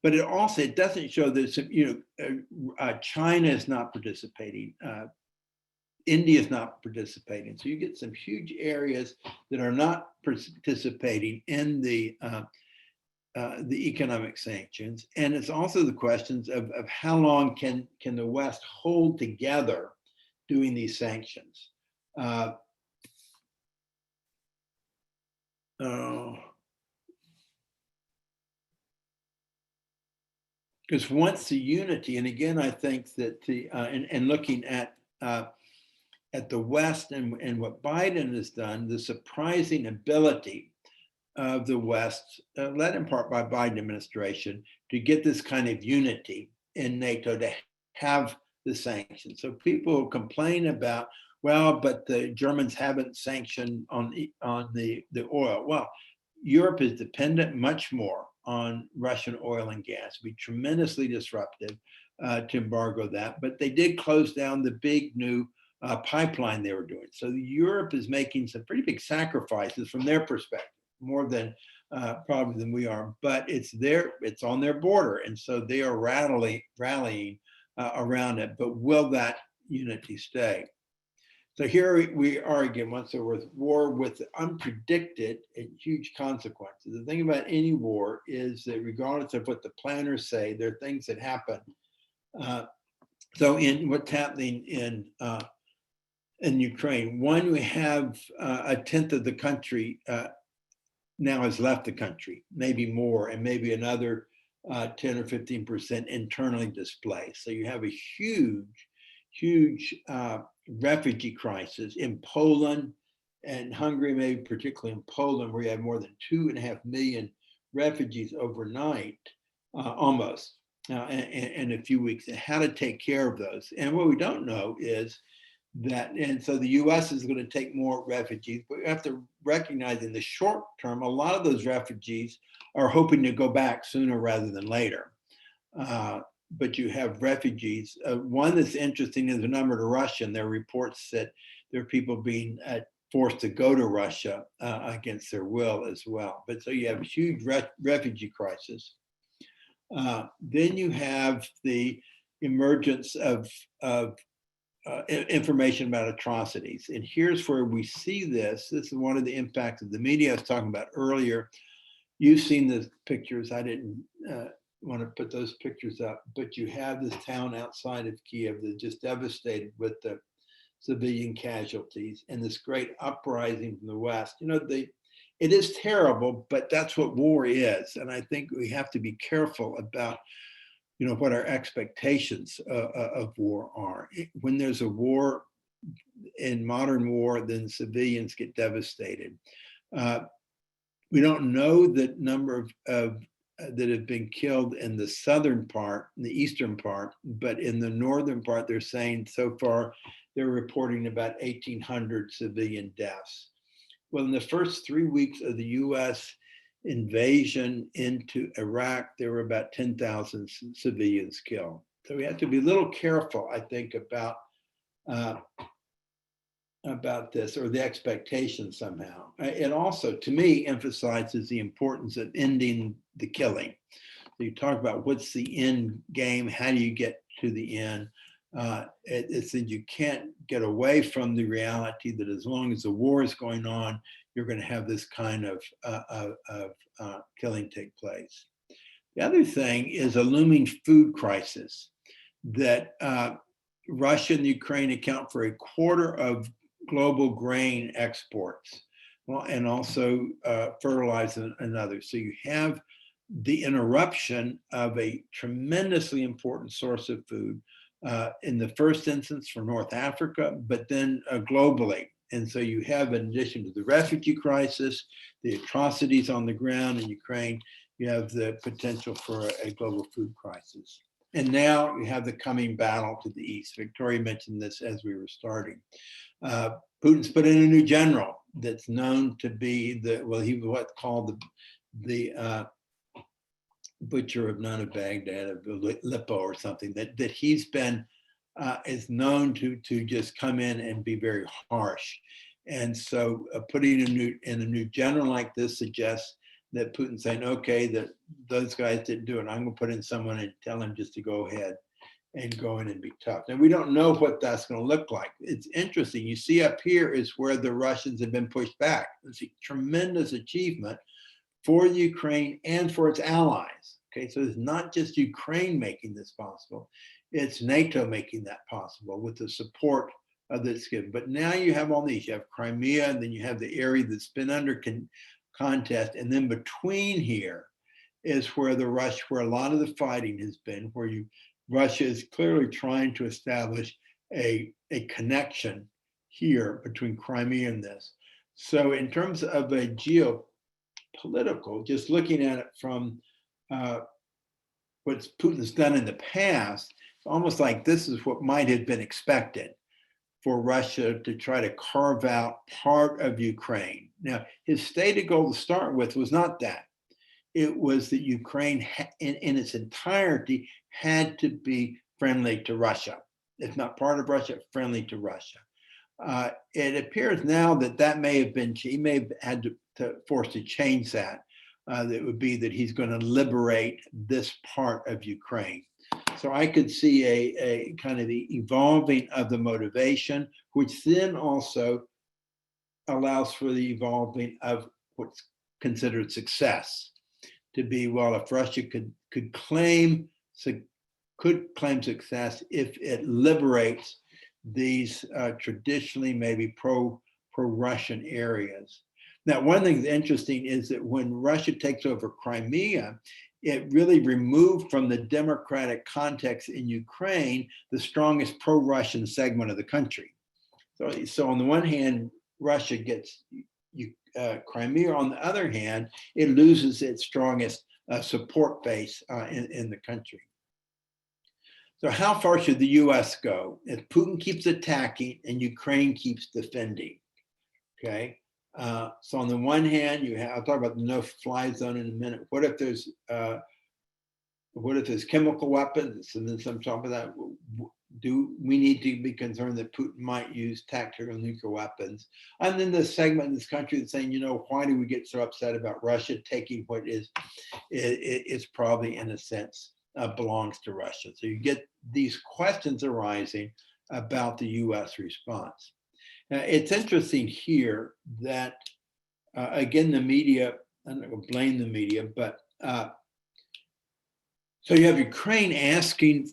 But it also, it doesn't show that some, you know, China is not participating. India is not participating. So you get some huge areas that are not participating in the economic sanctions. And it's also the questions of how long can the West hold together doing these sanctions. Because once the unity, and again, I think that and looking at the West and what Biden has done, the surprising ability of the West, led in part by Biden administration, to get this kind of unity in NATO to have the sanctions. So people complain about, well, but the Germans haven't sanctioned on the oil. Well, Europe is dependent much more on Russian oil and gas. It'd be tremendously disruptive to embargo that, but they did close down the big new pipeline they were doing. So Europe is making some pretty big sacrifices from their perspective, more than probably than we are, but it's on their border. And so they are rallying around it, but will that unity stay? So here we are again, once there was war with unpredicted and huge consequences. The thing about any war is that regardless of what the planners say, there are things that happen. So in what's happening in Ukraine, one, we have a tenth of the country now has left the country, maybe more, and maybe another 10 or 15% internally displaced. So you have a huge refugee crisis in Poland and Hungary, maybe particularly in Poland, where you have more than 2.5 million refugees overnight, almost, in a few weeks, and how to take care of those. And what we don't know is that, and so the US is going to take more refugees, but we have to recognize in the short term, a lot of those refugees are hoping to go back sooner rather than later. But you have refugees. One that's interesting is the number to Russia, and there are reports that there are people being forced to go to Russia against their will as well. But so you have a huge refugee crisis. Then you have the emergence of information about atrocities. And here's where we see this. This is one of the impacts of the media I was talking about earlier. You've seen the pictures. I didn't want to put those pictures up, but you have this town outside of Kiev that's just devastated with the civilian casualties and this great uprising from the West. You know, it is terrible, but that's what war is. And I think we have to be careful about, you know, what our expectations of war are. When there's a war, in modern war, then civilians get devastated. We don't know the number of that have been killed in the southern part, in the eastern part, but in the northern part, they're saying so far, they're reporting about 1,800 civilian deaths. Well, in the first 3 weeks of the US invasion into Iraq, there were about 10,000 civilians killed. So we have to be a little careful, I think, about this, or the expectation somehow. It also, to me, emphasizes the importance of ending the killing. So you talk about what's the end game, how do you get to the end? It's that you can't get away from the reality that as long as the war is going on, you're going to have this kind of killing take place. The other thing is a looming food crisis that Russia and Ukraine account for a quarter of global grain exports, well, and also fertilizer and others. So you have the interruption of a tremendously important source of food in the first instance for North Africa, but then globally. And so you have, in addition to the refugee crisis, the atrocities on the ground in Ukraine, you have the potential for a global food crisis. And now you have the coming battle to the east. Victoria mentioned this as we were starting. Putin's put in a new general that's known to be he was what's called the butcher of none of Baghdad, of Aleppo or something, that he's been, is known to just come in and be very harsh. And so putting in a new general like this suggests that Putin's saying, okay, that those guys didn't do it. I'm gonna put in someone and tell him just to go ahead and go in and be tough. And we don't know what that's gonna look like. It's interesting. You see up here is where the Russians have been pushed back. It's a tremendous achievement for Ukraine and for its allies. Okay, so it's not just Ukraine making this possible, it's NATO making that possible with the support of this given. But now you have all these, you have Crimea, and then you have the area that's been under contest, and then between here is where where a lot of the fighting has been, where Russia is clearly trying to establish a connection here between Crimea and this. So in terms of a geopolitical, just looking at it from what Putin's done in the past, it's almost like this is what might have been expected for Russia to try to carve out part of Ukraine. Now, his stated goal to start with was not that. It was that Ukraine in its entirety had to be friendly to Russia. If not part of Russia, friendly to Russia. It appears now that may have been, he may have had to force to change that. That would be that he's going to liberate this part of Ukraine. So I could see a kind of the evolving of the motivation, which then also allows for the evolving of what's considered success. To be, well, if Russia could claim success if it liberates these traditionally maybe pro-Russian areas. Now, one thing that's interesting is that when Russia takes over Crimea, it really removed from the democratic context in Ukraine the strongest pro-Russian segment of the country. So on the one hand, Russia gets Crimea. On the other hand, it loses its strongest support base in the country. So how far should the US go? If Putin keeps attacking and Ukraine keeps defending, okay? So on the one hand, I'll talk about the no-fly zone in a minute. What if there's chemical weapons? And then some talk about that. Do we need to be concerned that Putin might use tactical nuclear weapons? And then the segment in this country that's saying, why do we get so upset about Russia taking what is probably in a sense belongs to Russia? So you get these questions arising about the US response. Now, it's interesting here that, again, the media, I'm not going to blame the media, but so you have Ukraine asking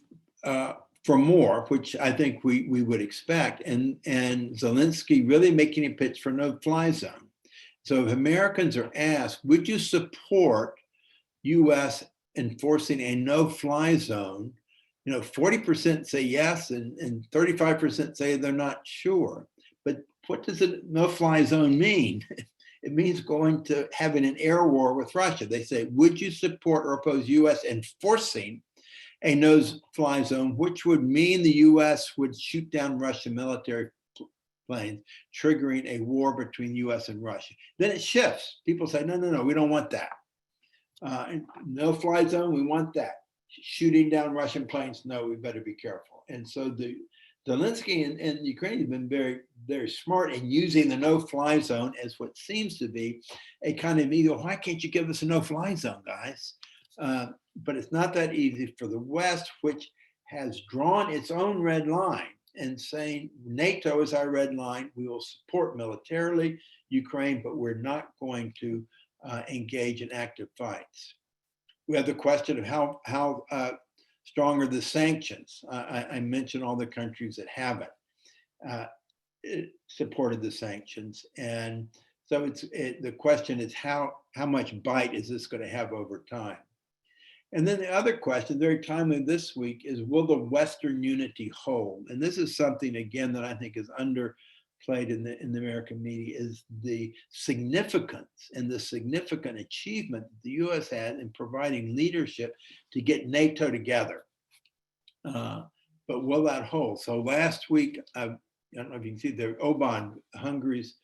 for more, which I think we would expect, and Zelensky really making a pitch for no-fly zone. So if Americans are asked, would you support US enforcing a no-fly zone? 40% say yes, and 35% say they're not sure. But what does a no-fly zone mean? It means going to having an air war with Russia. They say, would you support or oppose US enforcing a no-fly zone, which would mean the US would shoot down Russian military planes, triggering a war between US and Russia. Then it shifts. People say, no, no, no, we don't want that. No-fly zone, we want that. Shooting down Russian planes, no, we better be careful. And so the Zelensky and Ukraine have been very, very smart in using the no-fly zone as what seems to be a kind of ego. Why can't you give us a no-fly zone, guys? But it's not that easy for the West, which has drawn its own red line and saying NATO is our red line. We will support militarily Ukraine, but we're not going to engage in active fights. We have the question of how strong are the sanctions. I mentioned all the countries that haven't supported the sanctions, and so the question is how much bite is this going to have over time? And then the other question, very timely this week, is will the Western unity hold? And this is something, again, that I think is underplayed in the American media, is the significance and the significant achievement the US had in providing leadership to get NATO together. But will that hold? So last week, I don't know if you can see there, Hungary's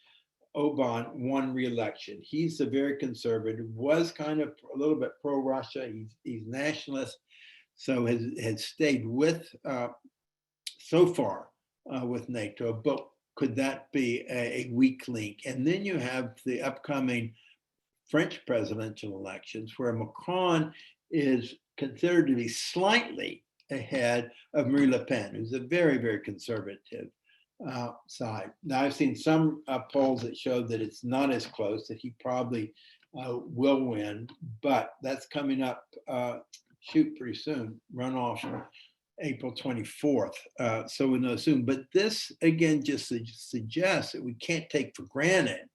Orbán won re-election. He's a very conservative, was kind of a little bit pro-Russia. He's nationalist, so has stayed with, so far, with NATO, but could that be a weak link? And then you have the upcoming French presidential elections where Macron is considered to be slightly ahead of Marine Le Pen, who's a very, very conservative side. Now, I've seen some polls that show that it's not as close, that he probably will win, but that's coming up, pretty soon, runoff April 24th. So we'll know soon. But this, again, just suggests that we can't take for granted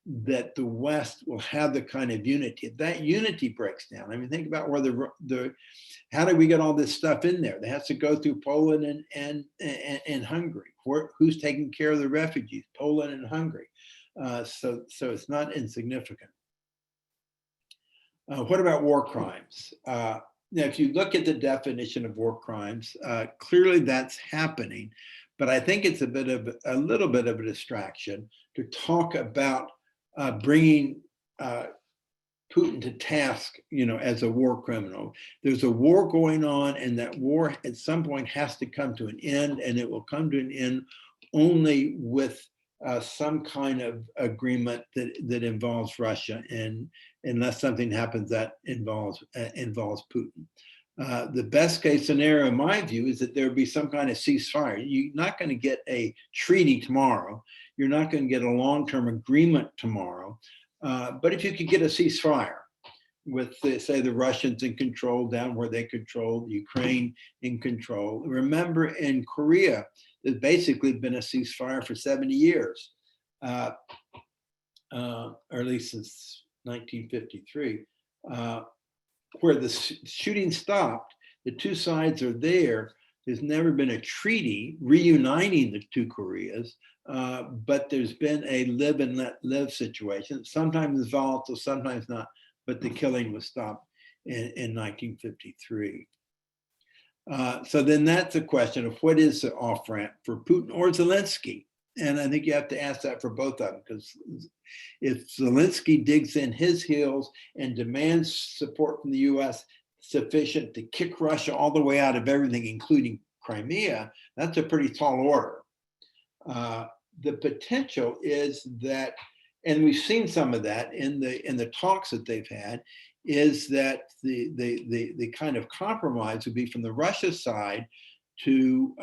that the West will have the kind of unity. If that unity breaks down, I mean, think about where how do we get all this stuff in there? That has to go through Poland and Hungary. Who's taking care of the refugees? Poland and Hungary. So it's not insignificant. What about war crimes? Now, if you look at the definition of war crimes, clearly that's happening, but I think it's a little bit of a distraction to talk about bringing Putin to task, as a war criminal. There's a war going on, and that war at some point has to come to an end, and it will come to an end only with some kind of agreement that involves Russia, and unless something happens that involves Putin. The best case scenario, in my view, is that there would be some kind of ceasefire. You're not going to get a treaty tomorrow. You're not going to get a long-term agreement tomorrow. But if you could get a ceasefire with, say, the Russians in control down where they control, Ukraine in control. Remember, in Korea, there's basically been a ceasefire for 70 years, or at least since 1953, where the shooting stopped. The two sides are there. There's never been a treaty reuniting the two Koreas, but there's been a live and let live situation. Sometimes it's volatile, sometimes not, but the killing was stopped in 1953. So then that's a question of what is the off-ramp for Putin or Zelensky? And I think you have to ask that for both of them, because if Zelensky digs in his heels and demands support from the US sufficient to kick Russia all the way out of everything, including Crimea, that's a pretty tall order. The potential is that, and we've seen some of that in the talks that they've had, is that the kind of compromise would be from the Russia side to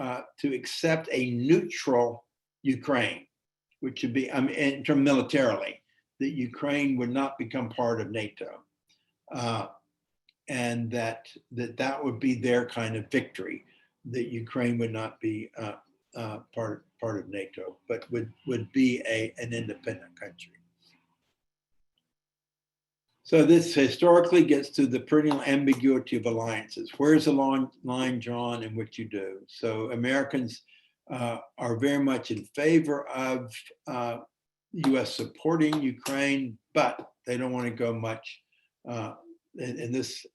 accept a neutral Ukraine, which would be, in terms militarily, that Ukraine would not become part of NATO, and that would be their kind of victory, that Ukraine would not be part of NATO, but would be an independent country. So this historically gets to the perennial ambiguity of alliances. Where's the line drawn and what you do? So Americans are very much in favor of U.S. supporting Ukraine, but they don't want to go much. In this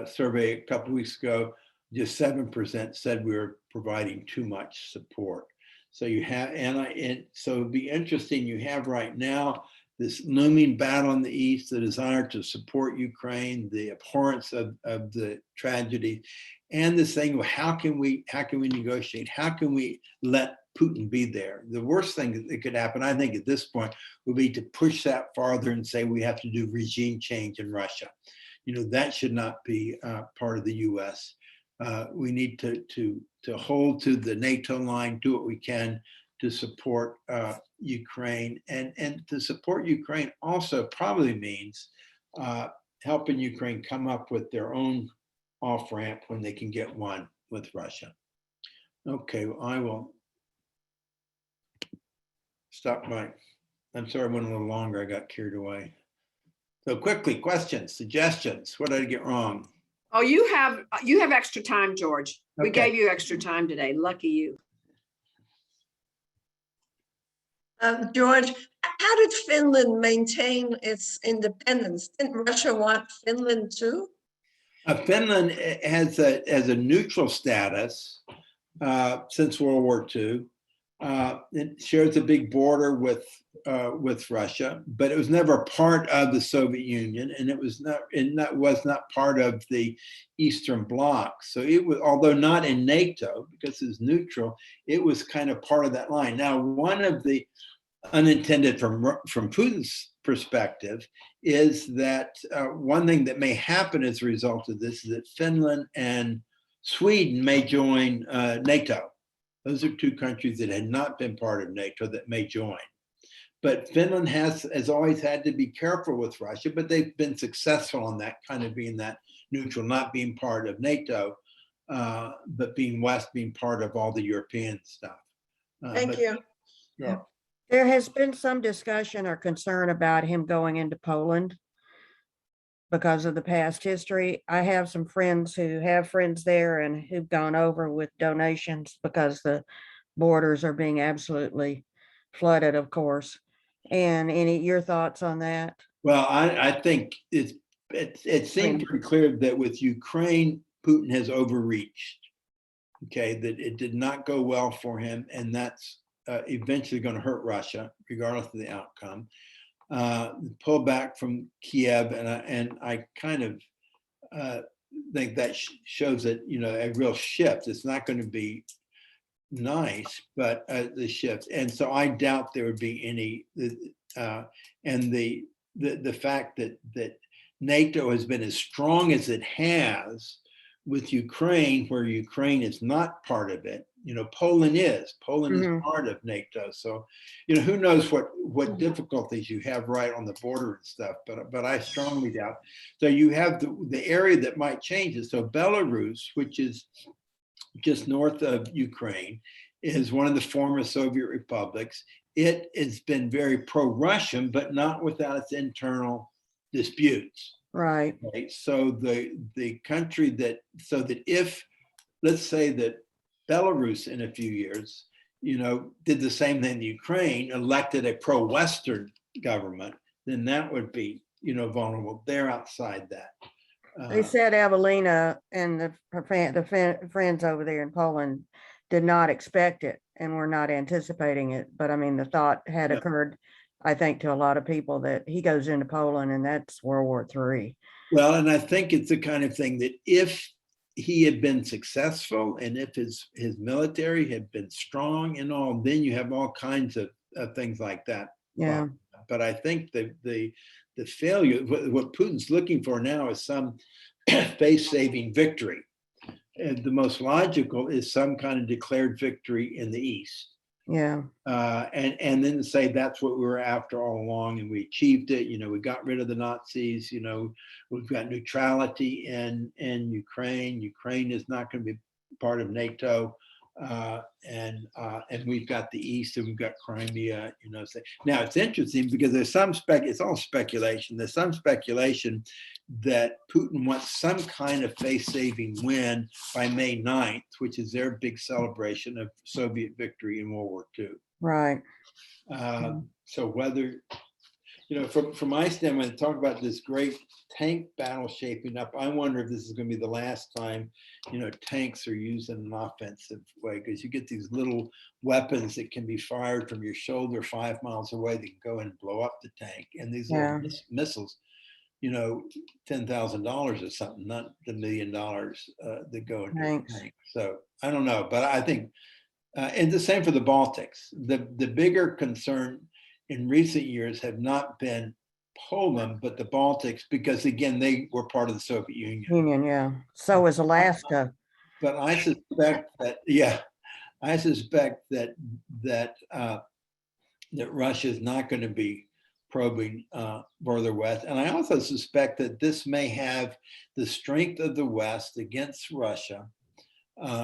survey a couple of weeks ago, just 7% said we were providing too much support. So you have, and so it'd be interesting. You have right now this looming battle in the East, the desire to support Ukraine, the abhorrence of the tragedy, and this thing of how can we negotiate? How can we let Putin be there? The worst thing that could happen, I think, at this point, would be to push that farther and say we have to do regime change in Russia. You know, that should not be part of the U.S. We need to hold to the NATO line, do what we can to support Ukraine, and to support Ukraine also probably means helping Ukraine come up with their own off ramp when they can get one with Russia. Okay, well, I will stop my. I'm sorry, I went a little longer. I got carried away. So quickly, questions, suggestions. What did I get wrong? Oh, you have extra time, George. We Okay. gave you extra time today. Lucky you. George, how did Finland maintain its independence? Didn't Russia want Finland too? Finland has a neutral status since World War II. It shares a big border with Russia, but it was never part of the Soviet Union, and it was not part of the Eastern Bloc. So it was, although not in NATO because it's neutral, it was kind of part of that line. Now, one of the unintended from Putin's perspective is that one thing that may happen as a result of this is that Finland and Sweden may join NATO. Those are two countries that had not been part of NATO that may join. But Finland has always had to be careful with Russia, but they've been successful on that, kind of being that neutral, not being part of NATO, but being part of all the European stuff. Thank you. Yeah. There has been some discussion or concern about him going into Poland because of the past history. I have some friends who have friends there and who've gone over with donations because the borders are being absolutely flooded, of course. And your thoughts on that? Well, I think it seemed pretty clear that with Ukraine, Putin has overreached. Okay, that it did not go well for him, and that's eventually going to hurt Russia, regardless of the outcome. Pull back from Kiev, and I kind of think that shows that, you know, a real shift. It's not going to be nice, but the shift. And so I doubt there would be any. And the fact that NATO has been as strong as it has with Ukraine, where Ukraine is not part of it. You know, Poland is. Poland is part of NATO. So, you know, who knows what difficulties you have right on the border and stuff. But I strongly doubt. So you have the area that might change it. So Belarus, which is just north of Ukraine, is one of the former Soviet republics. It has been very pro-Russian, but not without its internal disputes. Right. Right. So the country so that if, let's say that Belarus in a few years, you know, did the same thing in Ukraine, elected a pro-Western government, then that would be, you know, vulnerable. They're outside that. They said Evelina and the friends over there in Poland did not expect it and were not anticipating it. But I mean, the thought had occurred, I think, to a lot of people that he goes into Poland and that's World War III. Well, and I think it's the kind of thing that if he had been successful and if his military had been strong and all, then you have all kinds of things like that. Yeah. But I think the failure, what Putin's looking for now is some face-saving victory. And the most logical is some kind of declared victory in the East. Yeah. And then to say that's what we were after all along and we achieved it. You know, we got rid of the Nazis, you know, we've got neutrality in Ukraine. Ukraine is not going to be part of NATO. And we've got the East, and we've got Crimea, you know. So now it's interesting because there's some it's all speculation. There's some speculation that Putin wants some kind of face-saving win by May 9th, which is their big celebration of Soviet victory in World War II. Right. So whether, you know, from my standpoint, talk about this great tank battle shaping up. I wonder if this is going to be the last time, you know, tanks are used in an offensive way, because you get these little weapons that can be fired from your shoulder 5 miles away that can go and blow up the tank. And these little missiles, you know, $10,000 or something, not the $1 million that go into a tank. So I don't know, but I think, and the same for the Baltics. The bigger concern in recent years have not been Poland, but the Baltics, because again, they were part of the Soviet Union. Yeah. So is Alaska. But I suspect that, I suspect that Russia is not going to be probing further west. And I also suspect that this may have the strength of the West against Russia,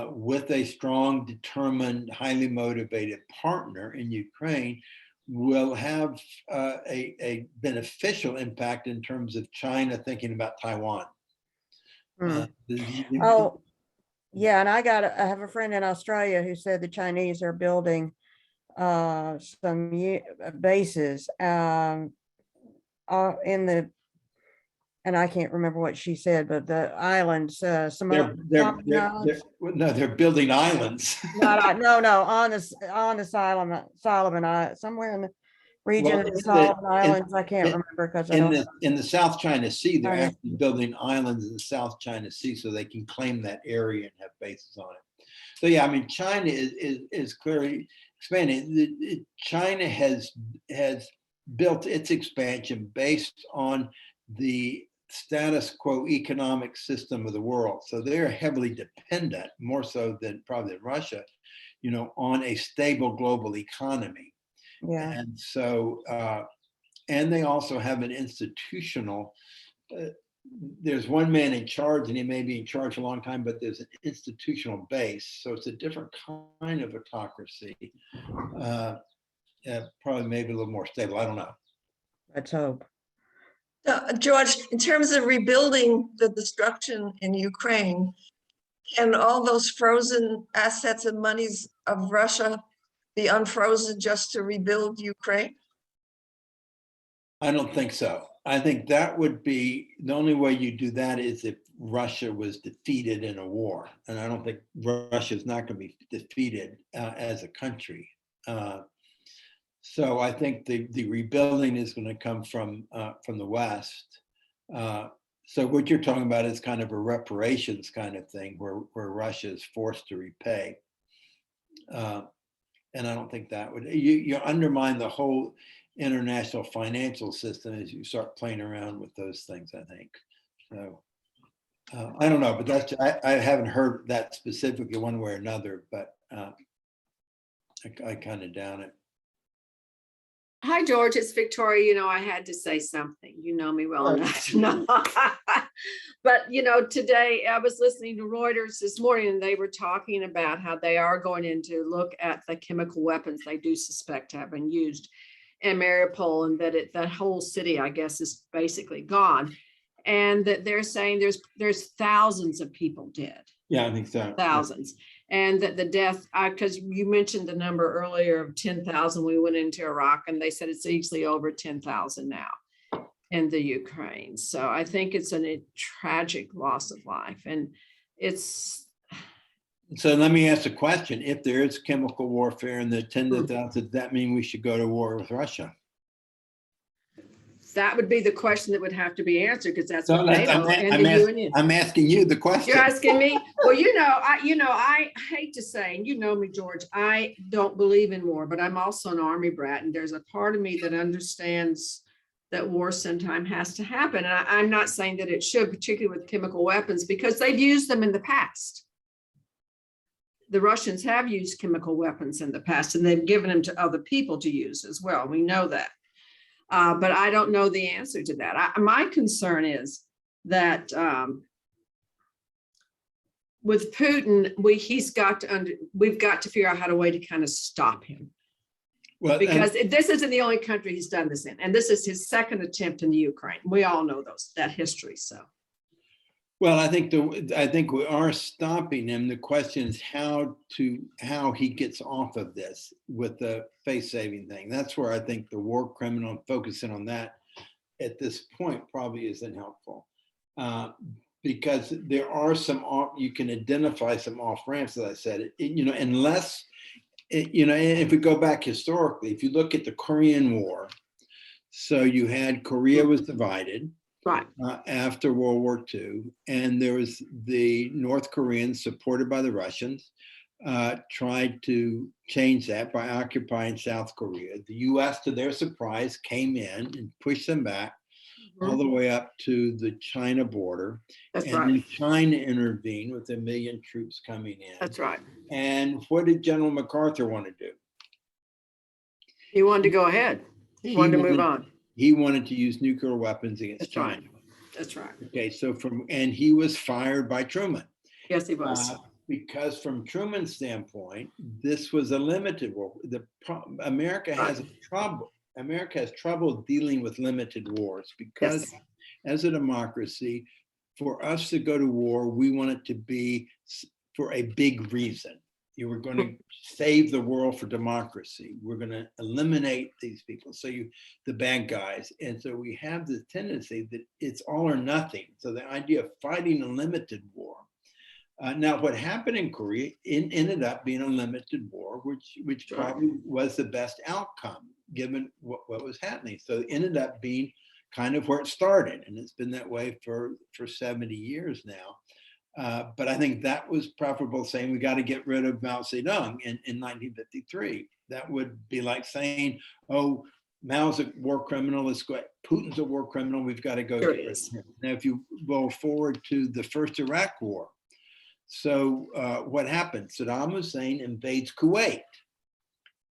with a strong, determined, highly motivated partner in Ukraine, will have a beneficial impact in terms of China thinking about Taiwan. Oh, yeah. And I have a friend in Australia who said the Chinese are building some bases in the, and I can't remember what she said, but the islands, they're building islands. No, on the Solomon Islands, somewhere in the region of the Solomon Islands. I can't remember because in the South China Sea, they're actually building islands in the South China Sea so they can claim that area and have bases on it. So yeah, I mean, China is clearly expanding. China has built its expansion based on the status quo economic system of the world. So they're heavily dependent, more so than probably than Russia, you know, on a stable global economy. Yeah. And so, and they also have an institutional, there's one man in charge, and he may be in charge for a long time, but there's an institutional base. So it's a different kind of autocracy. Probably maybe a little more stable. I don't know. Let's hope. George, in terms of rebuilding the destruction in Ukraine, can all those frozen assets and monies of Russia be unfrozen just to rebuild Ukraine? I don't think so. I think that would be, the only way you do that is if Russia was defeated in a war. And I don't think Russia is not going to be defeated as a country. So I think the rebuilding is going to come from the West. So what you're talking about is kind of a reparations kind of thing where Russia is forced to repay. And I don't think that would, you undermine the whole international financial system as you start playing around with those things, I think. So I don't know, but that's, I haven't heard that specifically one way or another, but I kind of doubt it. Hi, George, it's Victoria. You know, I had to say something. You know me well enough to know. But, you know, today I was listening to Reuters this morning, and they were talking about how they are going in to look at the chemical weapons they do suspect have been used in Mariupol, and that whole city, I guess, is basically gone. And that they're saying there's thousands of people dead. Yeah, I think so. Thousands. And that the death, because you mentioned the number earlier of 10,000, we went into Iraq, and they said it's easily over 10,000 now in the Ukraine. So I think it's a tragic loss of life. And it's. So let me ask a question. If there is chemical warfare in the tens of thousands, does that mean we should go to war with Russia? That would be the question that would have to be answered, because that's what NATO and the UN. I'm asking you the question. You're asking me? Well, I hate to say, and you know me, George, I don't believe in war, but I'm also an Army brat, and there's a part of me that understands that war sometime has to happen. And I'm not saying that it should, particularly with chemical weapons, because they've used them in the past. The Russians have used chemical weapons in the past, and they've given them to other people to use as well. We know that. But I don't know the answer to that. My concern is that with Putin, we've got to figure out how to way to kind of stop him. Well, Because this isn't the only country he's done this in. And this is his second attempt in the Ukraine. We all know that history, so. well, I think we are stopping him. The question is how he gets off of this with the face-saving thing. That's where I think the war criminal, focusing on that at this point probably isn't helpful. Because there are you can identify some off ramps, as I said, unless, if we go back historically, if you look at the Korean War, so you had Korea was divided Right. after World War II, and there was the North Koreans supported by the Russians tried to change that by occupying South Korea. The US, to their surprise, came in and pushed them back all the way up to the China border. That's and right. then China intervened with 1 million troops coming in. That's right. And what did General MacArthur want to do? He wanted to go ahead. He wanted to move on. He wanted to use nuclear weapons against That's China. right. That's right. Okay, so and he was fired by Truman. Yes, he was. Because from Truman's standpoint, this was a limited war. America has trouble dealing with limited wars because Yes. as a democracy, for us to go to war, we want it to be for a big reason. You were going to save the world for democracy. We're going to eliminate these people. So the bad guys. And so we have the tendency that it's all or nothing. So the idea of fighting a limited war. Now, what happened in Korea ended up being a limited war, which probably was the best outcome given what was happening. So it ended up being kind of where it started, and it's been that way for 70 years now. But I think that was preferable, saying we got to get rid of Mao Zedong in 1953. That would be like saying, oh, Mao's a war criminal, Putin's a war criminal, we've got to go get rid of him. Now, if you roll forward to the first Iraq war, so what happened? Saddam Hussein invades Kuwait.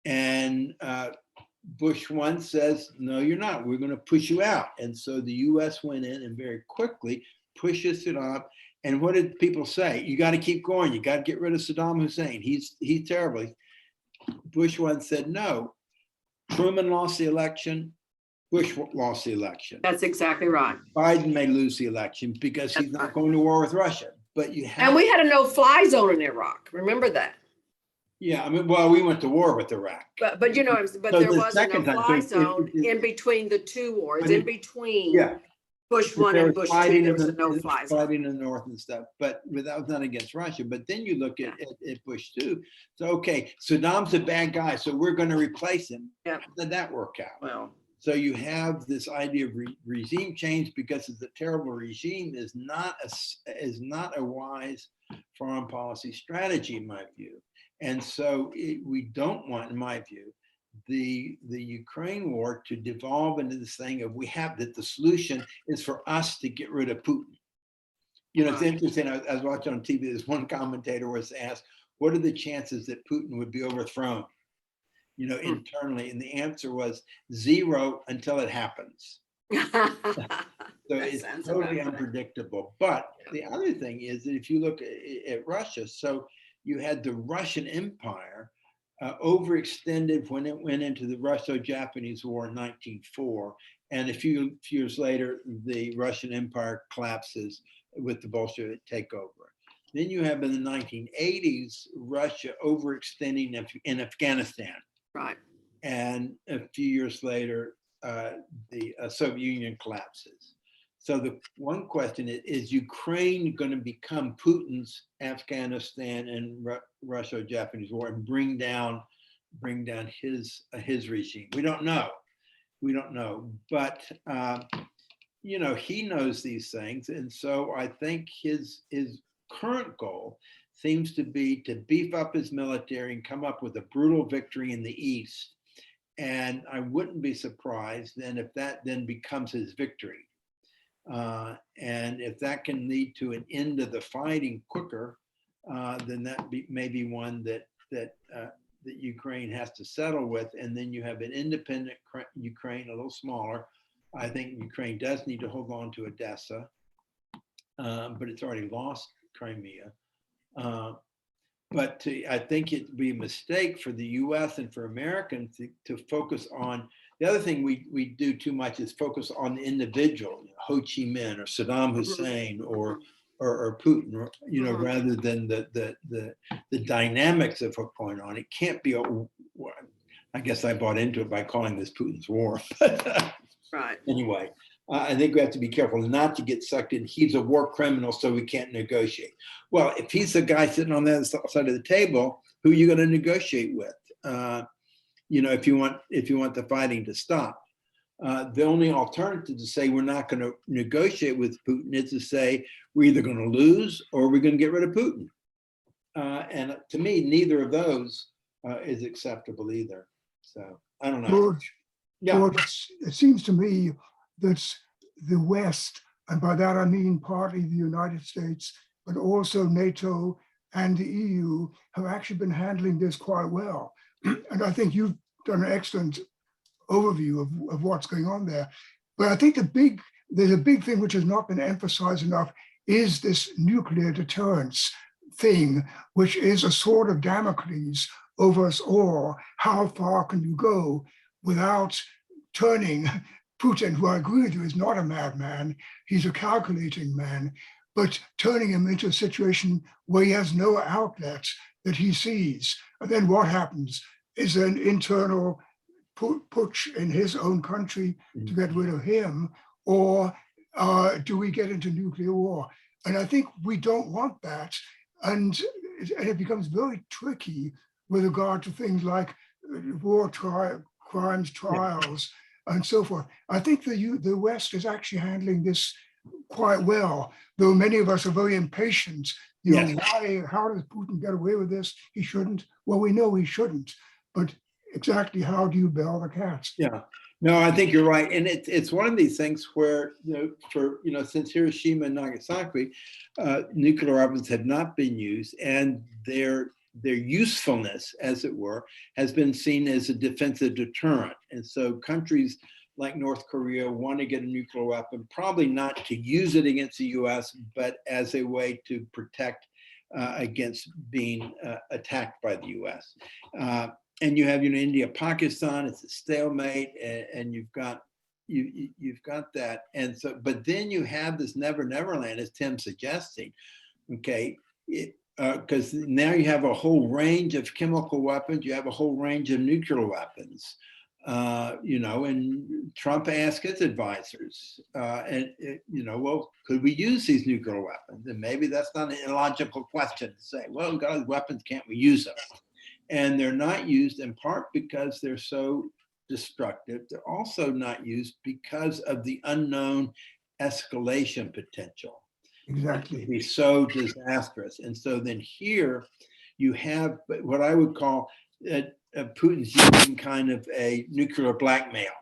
And Bush 1 says, no, you're not. We're going to push you out. And so the US went in and very quickly pushes Saddam. And what did people say? You got to keep going. You got to get rid of Saddam Hussein. He's terrible. Bush 1 said, no. Truman lost the election. Bush lost the election. That's exactly right. Biden may lose the election because he's not going to war with Russia. But you have, and we had a no-fly zone in Iraq. Remember that? Yeah, I mean, well, we went to war with Iraq. But there was a no-fly zone in between the two wars. In between Bush 1 and Bush 2, there was a no-fly zone. Fighting in the north and stuff, but that was not against Russia. But then you look at Bush 2. So okay, Saddam's a bad guy, so we're going to replace him. Yeah. How did that work out? Well. So you have this idea of regime change because it's a terrible regime is not a wise foreign policy strategy in my view. And so we don't want, in my view, the Ukraine war to devolve into this thing of that the solution is for us to get rid of Putin. It's interesting. I was watching on TV. This one commentator was asked, "What are the chances that Putin would be overthrown?" Internally, and the answer was 0 until it happens. So it's totally unpredictable. But the other thing is that if you look at Russia, so you had the Russian Empire overextended when it went into the Russo-Japanese War in 1904, and a few years later, the Russian Empire collapses with the Bolshevik takeover. Then you have in the 1980s Russia overextending in Afghanistan. Right. And a few years later, the Soviet Union collapses. So the one question is Ukraine going to become Putin's Afghanistan and Russo-Japanese War and bring down his regime? We don't know. But he knows these things, and so I think his current goal seems to be to beef up his military and come up with a brutal victory in the East. And I wouldn't be surprised then if that then becomes his victory. And if that can lead to an end of the fighting quicker, then that may be one that Ukraine has to settle with. And then you have an independent Ukraine, a little smaller. I think Ukraine does need to hold on to Odessa, but it's already lost Crimea. But I think it'd be a mistake for the US and for Americans to focus on, the other thing we do too much is focus on the individual, Ho Chi Minh or Saddam Hussein or Putin, rather than the dynamics of what's going on. It can't be, I guess I bought into it by calling this Putin's war. Right. Anyway, I think we have to be careful not to get sucked in. He's a war criminal, so we can't negotiate. Well, if he's the guy sitting on the other side of the table, who are you going to negotiate with? If you want the fighting to stop. The only alternative to say we're not going to negotiate with Putin is to say we're either going to lose or we're going to get rid of Putin. And to me, neither of those is acceptable either. So I don't know. George, Yeah. George, it seems to me that the West, and by that I mean partly the United States, but also NATO and the EU, have actually been handling this quite well. And I think you've done an excellent overview of what's going on there. But I think there's a big thing which has not been emphasized enough is this nuclear deterrence thing, which is a sword of Damocles over us all. How far can you go without turning Putin, who I agree with you is not a madman, he's a calculating man, but turning him into a situation where he has no outlet that he sees. And then what happens? Is there an internal putsch in his own country to get rid of him, or do we get into nuclear war? And I think we don't want that. And it becomes very tricky with regard to things like war crimes trials and so forth. I think the West is actually handling this quite well, though many of us are very impatient. How does Putin get away with this? He shouldn't. Well, we know he shouldn't, but exactly how do you bell the cat? Yeah, no, I think you're right. And it's one of these things where, since Hiroshima and Nagasaki, nuclear weapons have not been used, and their usefulness, as it were, has been seen as a defensive deterrent. And so countries like North Korea want to get a nuclear weapon, probably not to use it against the US, but as a way to protect against being attacked by the US. And you have, India, Pakistan, it's a stalemate, and you've got that. And so, but then you have this never land, as Tim's suggesting, okay? Because now you have a whole range of chemical weapons, you have a whole range of nuclear weapons, and Trump asked his advisors, well, could we use these nuclear weapons? And maybe that's not an illogical question to say, well, God, weapons, can't we use them? And they're not used in part because they're so destructive. They're also not used because of the unknown escalation potential. Exactly. It would be so disastrous. And so then here you have what I would call Putin's using kind of a nuclear blackmail.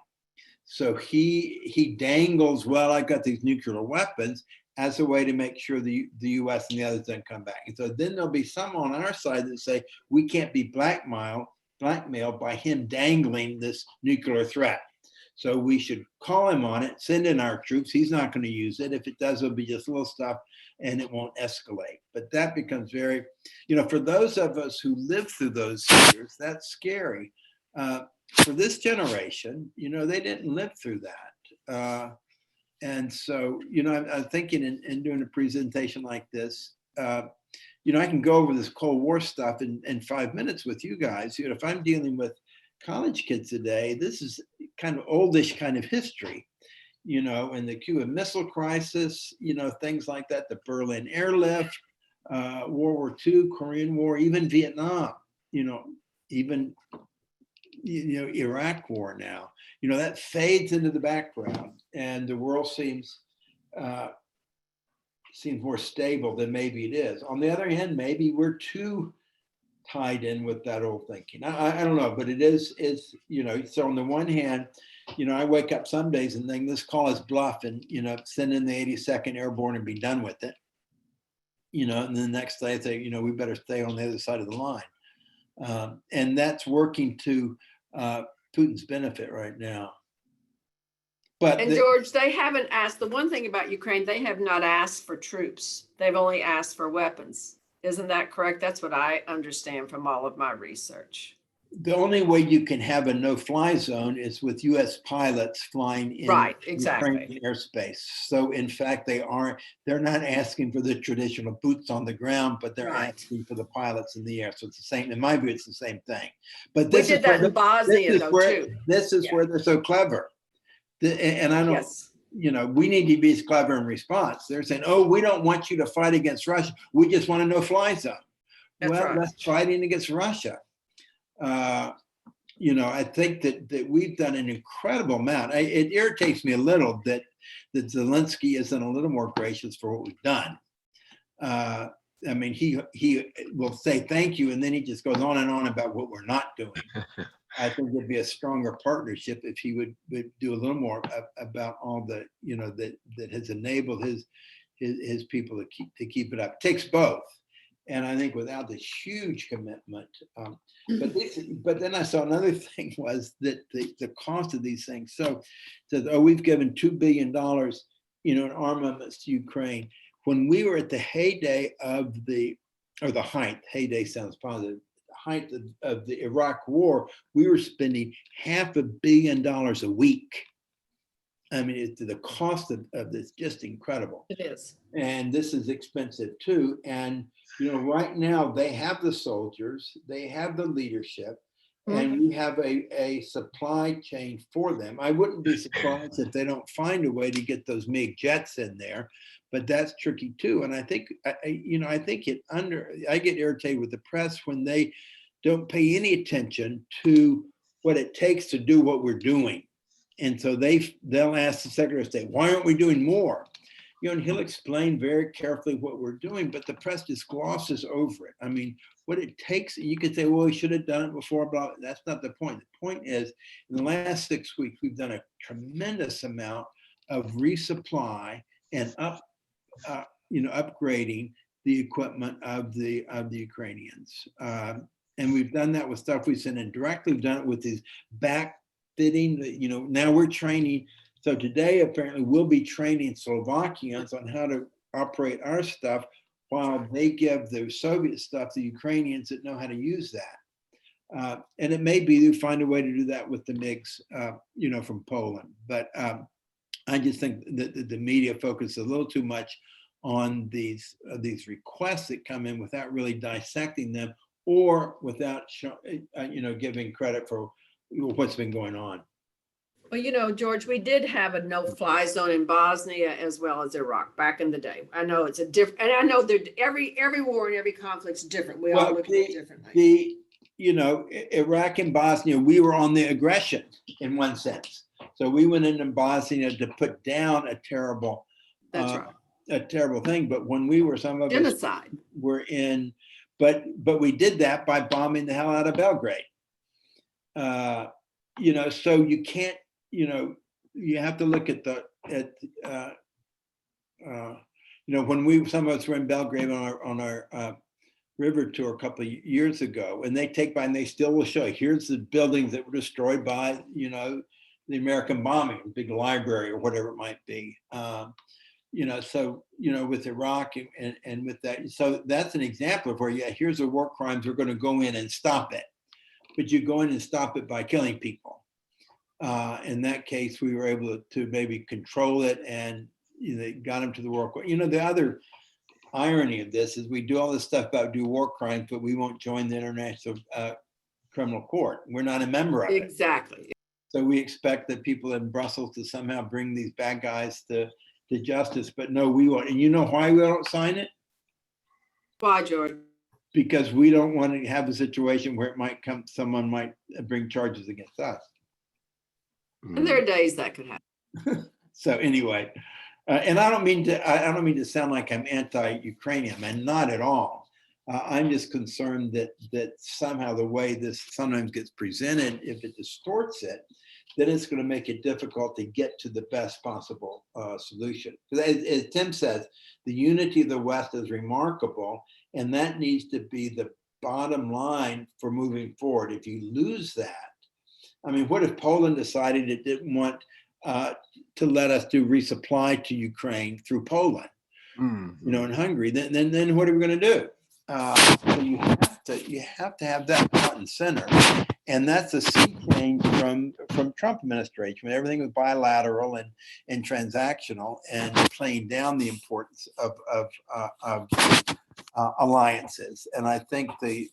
So he dangles, well, I've got these nuclear weapons, as a way to make sure the US and the others don't come back. And so then there'll be some on our side that say, we can't be blackmailed by him dangling this nuclear threat. So we should call him on it, send in our troops. He's not going to use it. If it does, it'll be just little stuff and it won't escalate. But that becomes very, for those of us who lived through those years, that's scary. For this generation, they didn't live through that. And so, I'm thinking in doing a presentation like this, I can go over this Cold War stuff in 5 minutes with you guys. If I'm dealing with college kids today, this is kind of oldish kind of history, and the Cuban Missile Crisis, things like that, the Berlin airlift, World War II, Korean War, even Vietnam, even Iraq War now, that fades into the background, and the world seems more stable than maybe it is. On the other hand, maybe we're too tied in with that old thinking. I don't know, but it is, so on the one hand, I wake up some days and think this call is bluff and, send in the 82nd Airborne and be done with it. And then the next day I say, we better stay on the other side of the line. And that's working to Putin's benefit right now. And George, they haven't asked, the one thing about Ukraine, they have not asked for troops. They've only asked for weapons. Isn't that correct? That's what I understand from all of my research. The only way you can have a no-fly zone is with US pilots flying in Right, exactly. Ukrainian airspace. So in fact, they're not asking for the traditional boots on the ground, but they're Right. asking for the pilots in the air. So it's the same, in my view, it's the same thing. But We this did is that where in Bosnia though, too. this is Yeah. where they're so clever. And I don't, Yes, we need to be as clever in response. They're saying, oh, we don't want you to fight against Russia. We just want a no-fly zone. That's Well, right. that's fighting against Russia. I think that we've done an incredible amount. It irritates me a little that Zelensky isn't a little more gracious for what we've done. I mean, he will say thank you, and then he just goes on and on about what we're not doing. I think there'd be a stronger partnership if he would do a little more about all the that has enabled his people to keep it up. It takes both. And I think without this huge commitment, but then I saw another thing was that the cost of these things. So, we've given $2 billion, in armaments to Ukraine. When we were at the heyday of heyday sounds positive, height of the Iraq War, we were spending $500 million a week. I mean, the cost of this just incredible. it is. And this is expensive too. And right now they have the soldiers, they have the leadership, and we have a supply chain for them. I wouldn't be surprised if they don't find a way to get those MiG jets in there, but that's tricky too. And I think I get irritated with the press when they don't pay any attention to what it takes to do what we're doing. And so they'll ask the Secretary of State, why aren't we doing more? And he'll explain very carefully what we're doing, but the press just glosses over it. I mean, what it takes, you could say, well, we should have done it before, blah. That's not the point. The point is, in the last 6 weeks, we've done a tremendous amount of resupply and upgrading the equipment of the Ukrainians. And we've done that with stuff we sent in directly. We've done it with these backfitting, now we're training. So today, apparently, we'll be training Slovakians on how to operate our stuff while they give the Soviet stuff to Ukrainians that know how to use that. And it may be you find a way to do that with the MiGs, from Poland. But I just think that the media focuses a little too much on these requests that come in without really dissecting them or without, giving credit for what's been going on. Well, George, we did have a no-fly zone in Bosnia as well as Iraq back in the day. I know it's a different, and I know that every war and every conflict's different. We all look at it differently. Iraq and Bosnia, we were on the aggression in one sense. So we went into Bosnia to put down a terrible, That's right. a terrible thing. But when we were, some of us Genocide. were in, but we did that by bombing the hell out of Belgrade. So you can't. You have to look at when some of us were in Belgrade on our river tour a couple of years ago, and they take by and they still will show, here's the buildings that were destroyed by, the American bombing, big library or whatever it might be. With Iraq and with that. So that's an example of where, here's the war crimes, we're going to go in and stop it. But you go in and stop it by killing people. In that case, we were able to maybe control it, and they got him to the war court. The other irony of this is we do all this stuff about do war crimes, but we won't join the International Criminal Court. We're not a member of it. Exactly. So we expect that people in Brussels to somehow bring these bad guys to justice, but no, we won't. And you know why we don't sign it? Why, George? Because we don't want to have a situation where someone might bring charges against us. And there are days that could happen. So anyway, and I don't mean to sound like I'm anti-Ukrainian, and not at all. I'm just concerned that somehow the way this sometimes gets presented, if it distorts it, then it's going to make it difficult to get to the best possible solution. Because as Tim says, the unity of the West is remarkable, and that needs to be the bottom line for moving forward. If you lose that, I mean, what if Poland decided it didn't want to let us do resupply to Ukraine through Poland, in Hungary? Then what are we going to do? So you have to have that front and center, and that's a sea change from Trump administration, when everything was bilateral and transactional, and playing down the importance of alliances. And I think the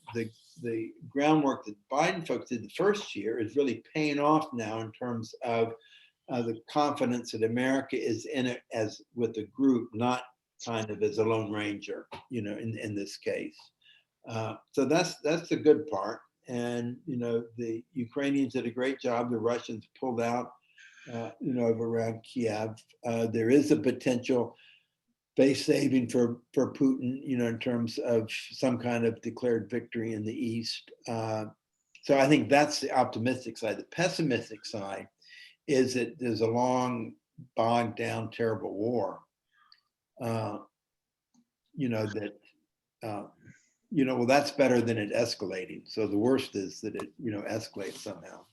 groundwork that Biden folks did the first year is really paying off now in terms of the confidence that America is in it as with the group, not kind of as a lone ranger, in this case. So that's the good part. And, the Ukrainians did a great job. The Russians pulled out, over around Kiev. There is a potential base saving for Putin, in terms of some kind of declared victory in the East. So I think that's the optimistic side. The pessimistic side is that there's a long, bogged down, terrible war. Well, that's better than it escalating. So the worst is that it, escalates somehow.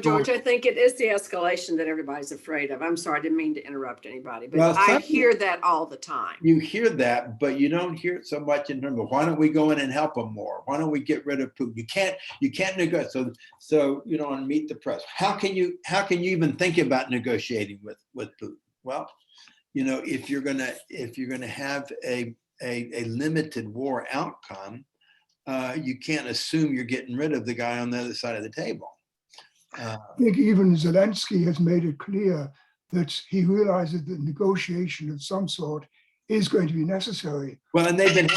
George, I think it is the escalation that everybody's afraid of. I'm sorry, I didn't mean to interrupt anybody, but Well, I hear that all the time. You hear that, but you don't hear it so much in terms of why don't we go in and help them more? Why don't we get rid of Putin? You can't negotiate. So on Meet the Press, how can you even think about negotiating with Putin? Well, if you're gonna have a limited war outcome, you can't assume you're getting rid of the guy on the other side of the table. I think even Zelensky has made it clear that he realizes that negotiation of some sort is going to be necessary. Well, and they've been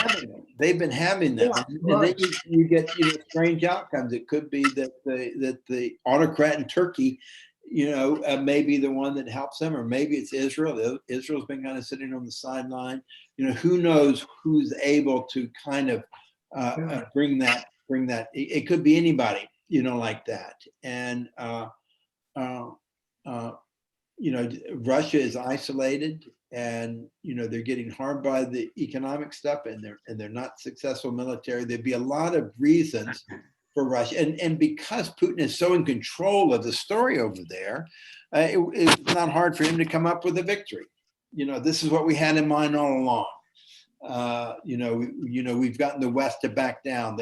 having them. Yeah, and right. then you get strange outcomes. It could be that the autocrat in Turkey, may be the one that helps them, or maybe it's Israel. Israel's been kind of sitting on the sideline. Who knows who's able to kind of bring that. It could be anybody, like that. And Russia is isolated, and they're getting harmed by the economic stuff, and they're not successful military. There'd be a lot of reasons for Russia, and because Putin is so in control of the story over there, it's not hard for him to come up with a victory. This is what we had in mind all along. We've gotten the West to back down.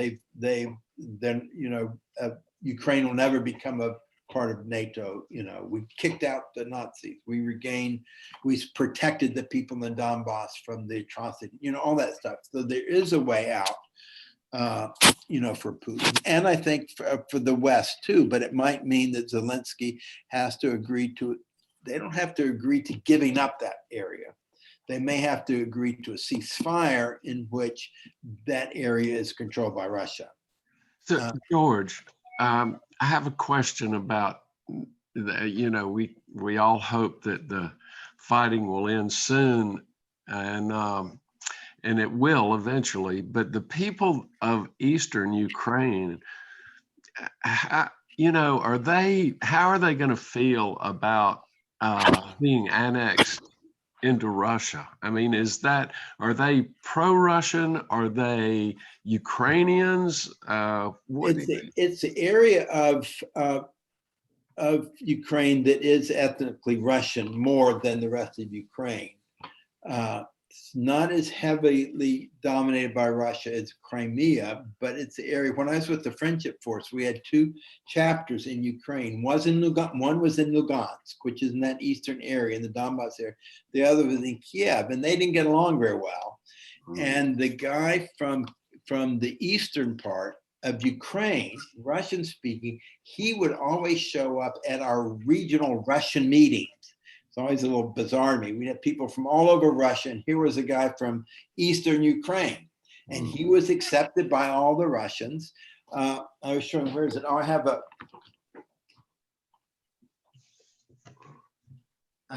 Ukraine will never become a part of NATO. We kicked out the Nazis. We protected the people in Donbass from the atrocity, all that stuff. So there is a way out, for Putin. And I think for the West too, but it might mean that Zelensky has to agree to, they don't have to agree to giving up that area. They may have to agree to a ceasefire in which that area is controlled by Russia. So, George, I have a question about, we all hope that the fighting will end soon, and it will eventually. But the people of Eastern Ukraine, how are they going to feel about being annexed into Russia? I mean, are they pro-Russian? Are they Ukrainians? It's the area of Ukraine that is ethnically Russian more than the rest of Ukraine. It's not as heavily dominated by Russia as Crimea, but it's the area. When I was with the Friendship Force, we had 2 chapters in Ukraine. One was in Lugansk, which is in that eastern area, in the Donbass area. The other was in Kiev, and they didn't get along very well. And the guy from the eastern part of Ukraine, Russian speaking, he would always show up at our regional Russian meetings. It's always a little bizarre to me. We had people from all over Russia, and here was a guy from Eastern Ukraine, and he was accepted by all the Russians. I was showing, where is it? Oh, I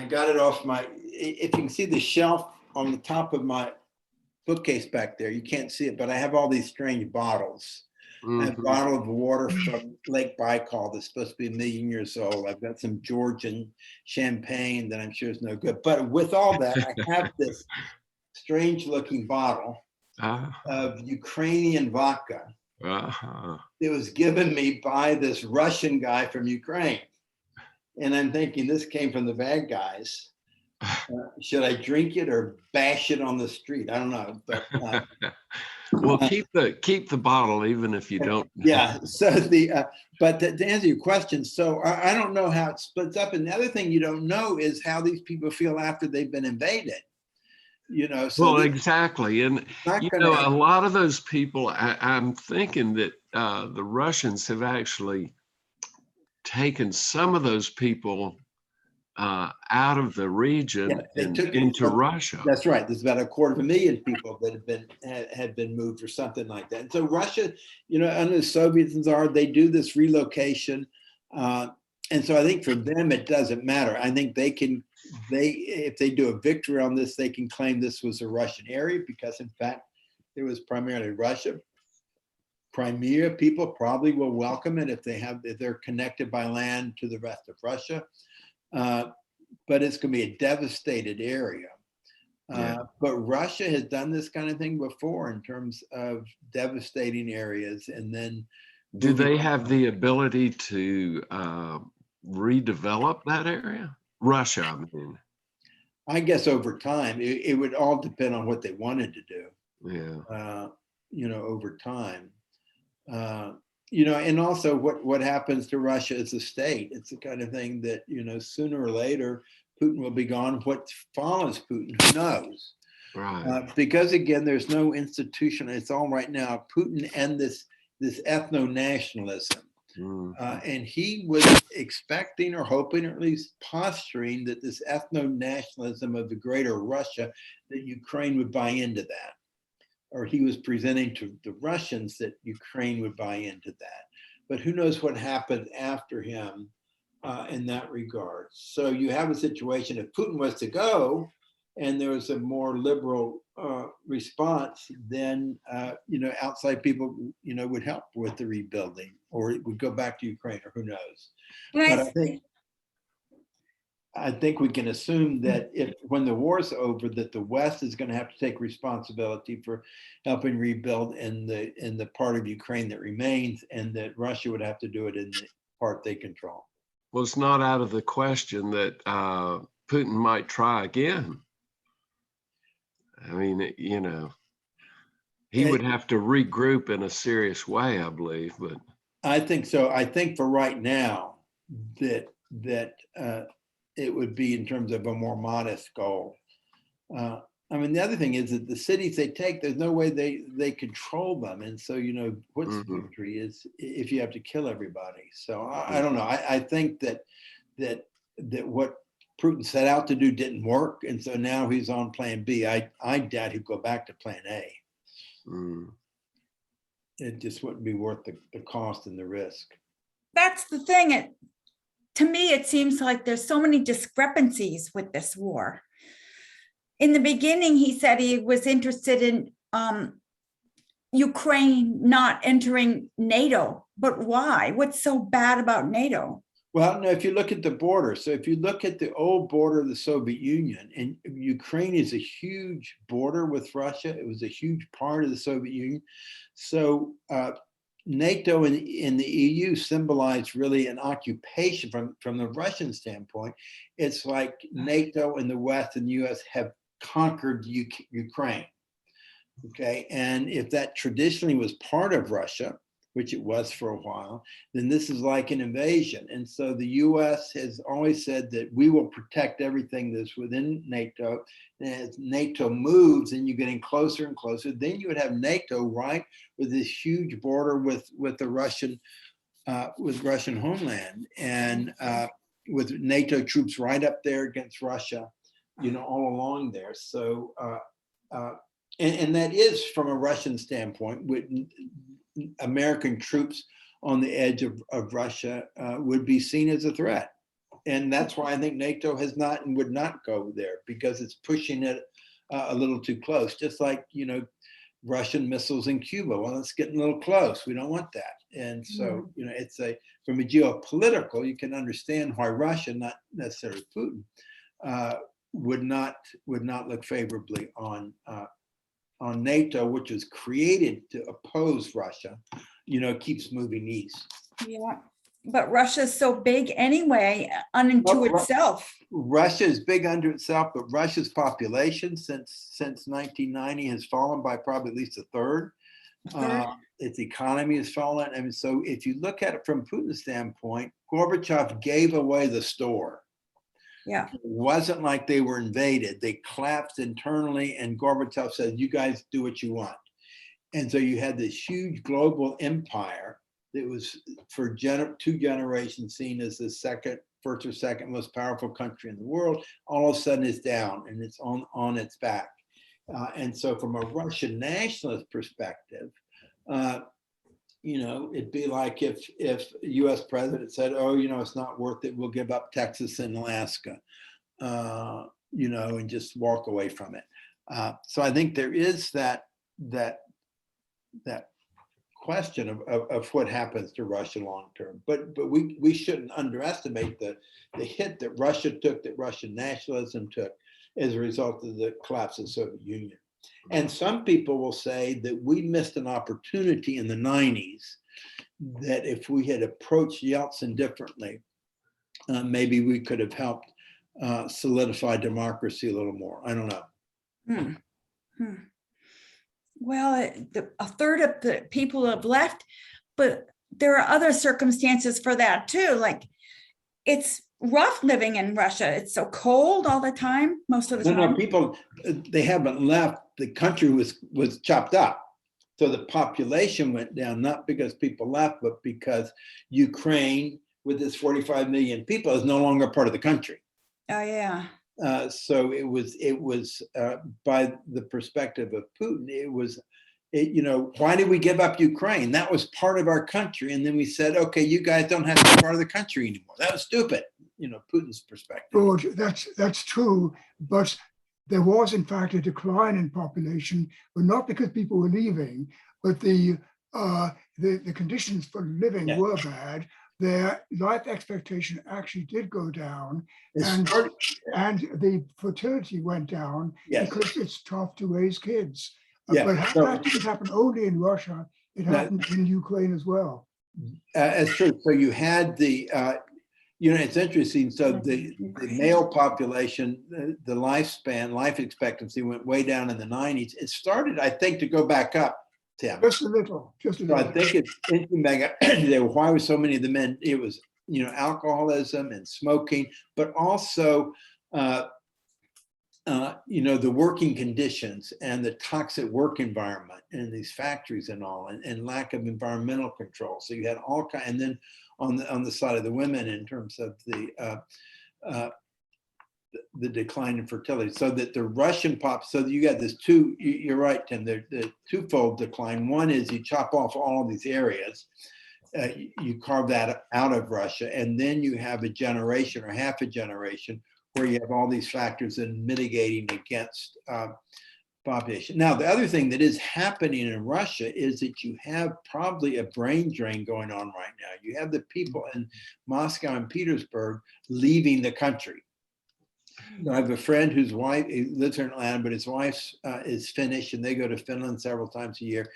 got it off if you can see the shelf on the top of my bookcase back there, you can't see it, but I have all these strange bottles. I have a bottle of water from Lake Baikal that's supposed to be 1 million years old. I've got some Georgian champagne that I'm sure is no good. But with all that, I have this strange looking bottle of Ukrainian vodka. It was given me by this Russian guy from Ukraine. And I'm thinking, this came from the bad guys. Should I drink it or bash it on the street? I don't know. But Well, keep the bottle even if you don't. Yeah, so but to answer your question, so I don't know how it splits up. And the other thing you don't know is how these people feel after they've been invaded. So Well, exactly. And, not a gonna, lot of those people, I'm thinking that the Russians have actually taken some of those people out of the region yeah, they and took, into Russia. that's right. There's about 250,000 people that had been moved or something like that. And so Russia, under the Soviets and Tsar, they do this relocation. And so I think for them, it doesn't matter. I think if they do a victory on this, they can claim this was a Russian area because in fact, it was primarily Russia. Crimea people probably will welcome it if they're connected by land to the rest of Russia. But it's going to be a devastated area. But Russia has done this kind of thing before in terms of devastating areas. And then Do they have the ability to redevelop that area? Russia, I mean. I guess over time, it would all depend on what they wanted to do. Yeah. Over time. And also what happens to Russia as a state. It's the kind of thing that, sooner or later, Putin will be gone. What follows Putin, who knows? Right. Because again, there's no institution. It's all right now, Putin and this ethno-nationalism. And he was expecting or hoping, or at least posturing, that this ethno-nationalism of the greater Russia, that Ukraine would buy into that. Or he was presenting to the Russians that Ukraine would buy into that. But who knows what happened after him in that regard. So you have a situation, if Putin was to go and there was a more liberal response, then, outside people, would help with the rebuilding, or it would go back to Ukraine, or who knows. But I think we can assume that when the war is over, that the West is going to have to take responsibility for helping rebuild in the part of Ukraine that remains, and that Russia would have to do it in the part they control. Well, it's not out of the question that Putin might try again. I mean, he would have to regroup in a serious way, I believe. But I think so. I think for right now that it would be in terms of a more modest goal. The other thing is that the cities they take, there's no way they control them. And so, what's victory is if you have to kill everybody. So I don't know. I think that what Putin set out to do didn't work. And so now he's on plan B. I doubt he'd go back to plan A. It just wouldn't be worth the cost and the risk. That's the thing. To me, it seems like there's so many discrepancies with this war. In the beginning, he said he was interested in Ukraine not entering NATO, but why? What's so bad about NATO? Well, no, if you look at the border, so if you look at the old border of the Soviet Union, and Ukraine is a huge border with Russia, it was a huge part of the Soviet Union. So NATO and in the EU symbolize really an occupation from the Russian standpoint. It's like NATO and the West and the US have conquered Ukraine. Okay, and if that traditionally was part of Russia, which it was for a while, then this is like an invasion. And so the US has always said that we will protect everything that's within NATO. And as NATO moves and you're getting closer and closer, then you would have NATO right with this huge border with the Russian homeland, and with NATO troops right up there against Russia, all along there. So, and that is from a Russian standpoint, with American troops on the edge of Russia would be seen as a threat. And that's why I think NATO has not and would not go there, because it's pushing it a little too close, just like, Russian missiles in Cuba. Well, it's getting a little close. We don't want that. And so, it's from a geopolitical, you can understand why Russia, not necessarily Putin, would not look favorably on NATO, which was created to oppose Russia, keeps moving east. Yeah, but Russia's so big anyway, unto itself. Russia is big unto itself, but Russia's population since 1990 has fallen by probably at least a third. Third? Its economy has fallen. I mean, so if you look at it from Putin's standpoint, Gorbachev gave away the store. Yeah. It wasn't like they were invaded. They collapsed internally, and Gorbachev said, "You guys do what you want." And so you had this huge global empire that was for two generations seen as the first or second most powerful country in the world. All of a sudden, it's down and it's on its back. And so, from a Russian nationalist perspective, it'd be like if U.S. president said, "Oh, it's not worth it. We'll give up Texas and Alaska, and just walk away from it." So I think there is that question of what happens to Russia long term. But we shouldn't underestimate the hit that Russia took, that Russian nationalism took as a result of the collapse of the Soviet Union. And some people will say that we missed an opportunity in the 90s, that if we had approached Yeltsin differently, maybe we could have helped solidify democracy a little more. I don't know. Well, a third of the people have left, but there are other circumstances for that too. Like, it's rough living in Russia. It's so cold all the time, most of the time. No, people, they haven't left. The country was chopped up. So the population went down, not because people left, but because Ukraine, with its 45 million people, is no longer part of the country. Oh, yeah. So it was by the perspective of Putin, why did we give up Ukraine? That was part of our country. And then we said, okay, you guys don't have to be part of the country anymore. That was stupid, Putin's perspective. George, that's true, but there was in fact a decline in population, but not because people were leaving, but the conditions for living were bad. Their life expectation actually did go down, and the fertility went down because it's tough to raise kids. But that didn't happen only in Russia; it happened in Ukraine as well. That's true. So you had the, it's interesting. So the male population, the lifespan, life expectancy went way down in the 90s. It started, I think, to go back up. Tim. Just a little. So I think it's interesting. Why were so many of the men? It was, alcoholism and smoking, but also, the working conditions and the toxic work environment in these factories and all, and lack of environmental control. So you had all kinds, and then on the side of the women, in terms of the decline in fertility, so that the Russian so you got this you're right, Tim, the twofold decline. One is you chop off all of these areas, you carve that out of Russia, and then you have a generation or half a generation where you have all these factors in mitigating against population. Now, the other thing that is happening in Russia is that you have probably a brain drain going on right now. You have the people in Moscow and Petersburg leaving the country. I have a friend whose wife lives in Atlanta, but his wife is Finnish, and they go to Finland several times a year.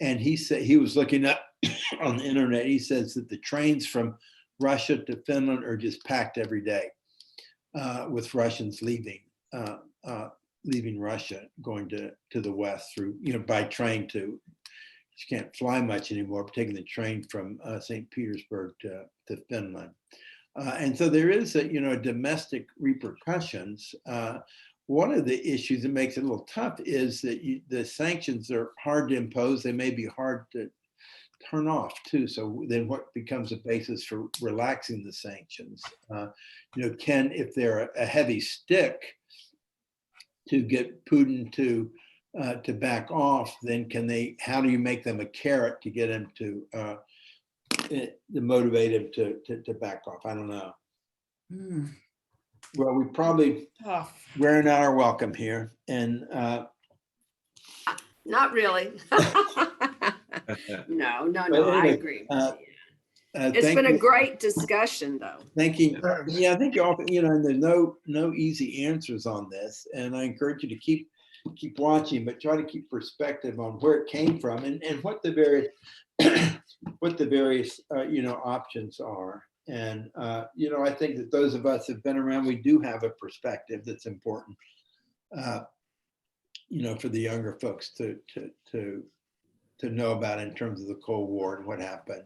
And he said, he was looking up on the internet, he says that the trains from Russia to Finland are just packed every day with Russians leaving Russia, going to the west through, by train to, you can't fly much anymore, but taking the train from St. Petersburg to Finland. And so there is domestic repercussions. One of the issues that makes it a little tough is that the sanctions are hard to impose. They may be hard to turn off too. So then what becomes a basis for relaxing the sanctions? If they're a heavy stick to get Putin to back off, then how do you make them a carrot to get him to motivate him to back off? I don't know. Well, we probably wearing out our welcome here, and Not really. No, I agree. It's been a great discussion, though. Thank you. Yeah, I think you all, and there's no easy answers on this, and I encourage you to keep watching, but try to keep perspective on where it came from and what the various options are. And I think that those of us who've been around, we do have a perspective that's important, for the younger folks to to know about in terms of the Cold War and what happened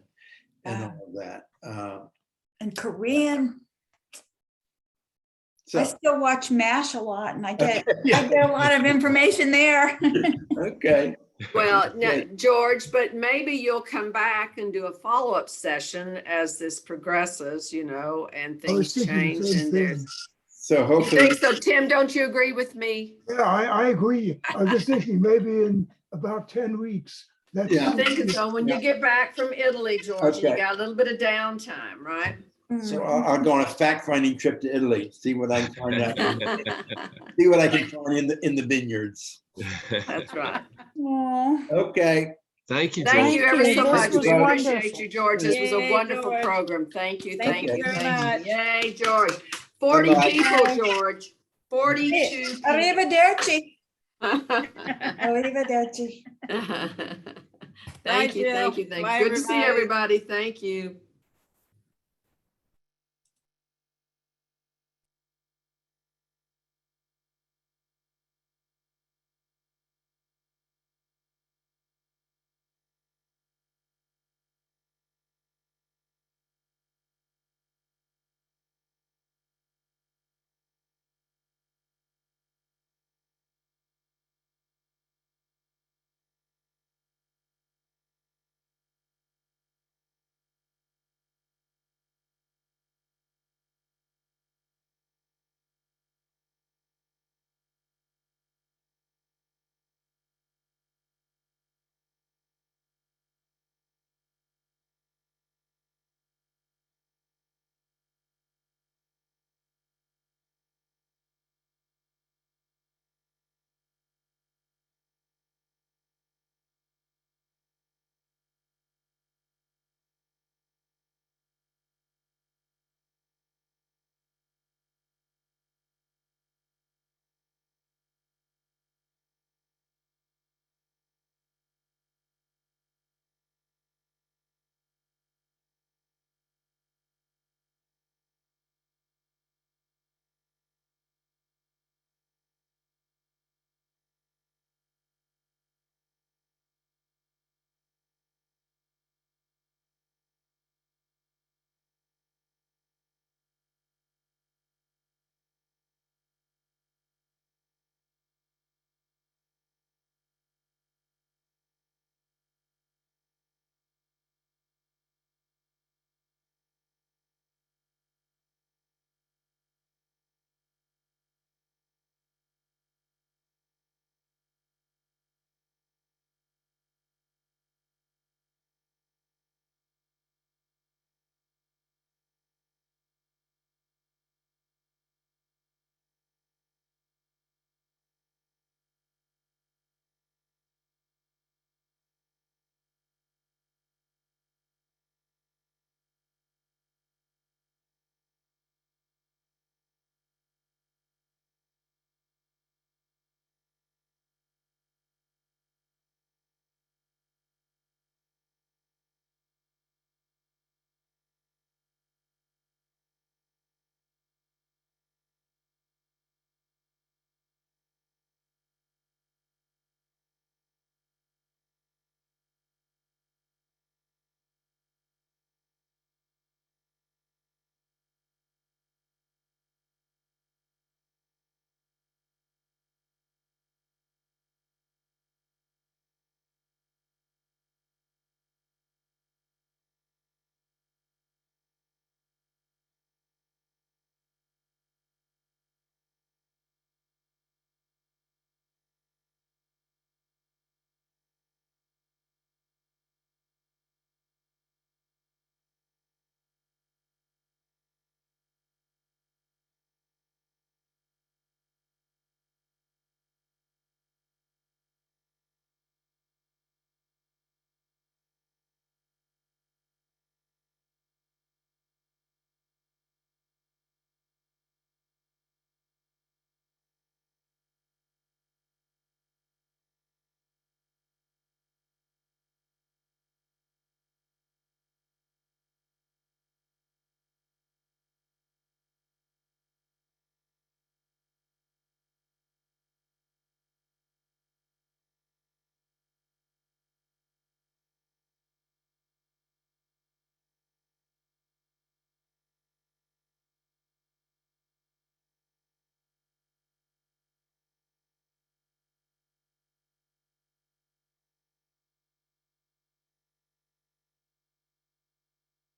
and all of that. And Korean, So, I still watch MASH a lot and I okay, get a lot of information there. okay. Well, no, Good. George, but maybe you'll come back and do a follow-up session as this progresses, you know, and I was things thinking the change same and there's. thing. So You hopefully, think so, Tim? Don't you agree with me? Yeah, I agree. I was just thinking maybe in about 10 weeks. That's Yeah. I'm thinking so. When you Yeah. get back from Italy, George, and you Okay. got a little bit of downtime, right? so I'll go on a fact-finding trip to Italy, see what I can find out, see what I can find in the vineyards. That's right. Aw. Okay. Thank you, Thank you George. ever so This much. was We appreciate wonderful. you, George. This was a Yay, wonderful George. program. Thank you. Thank Thank you you. very Thank you. much. Yay, George. 42 Bye-bye. people, George. 42 people. Arrivederci. Arrivederci. Thank you. Thank you. Thank you. Good to see everybody. Thank you.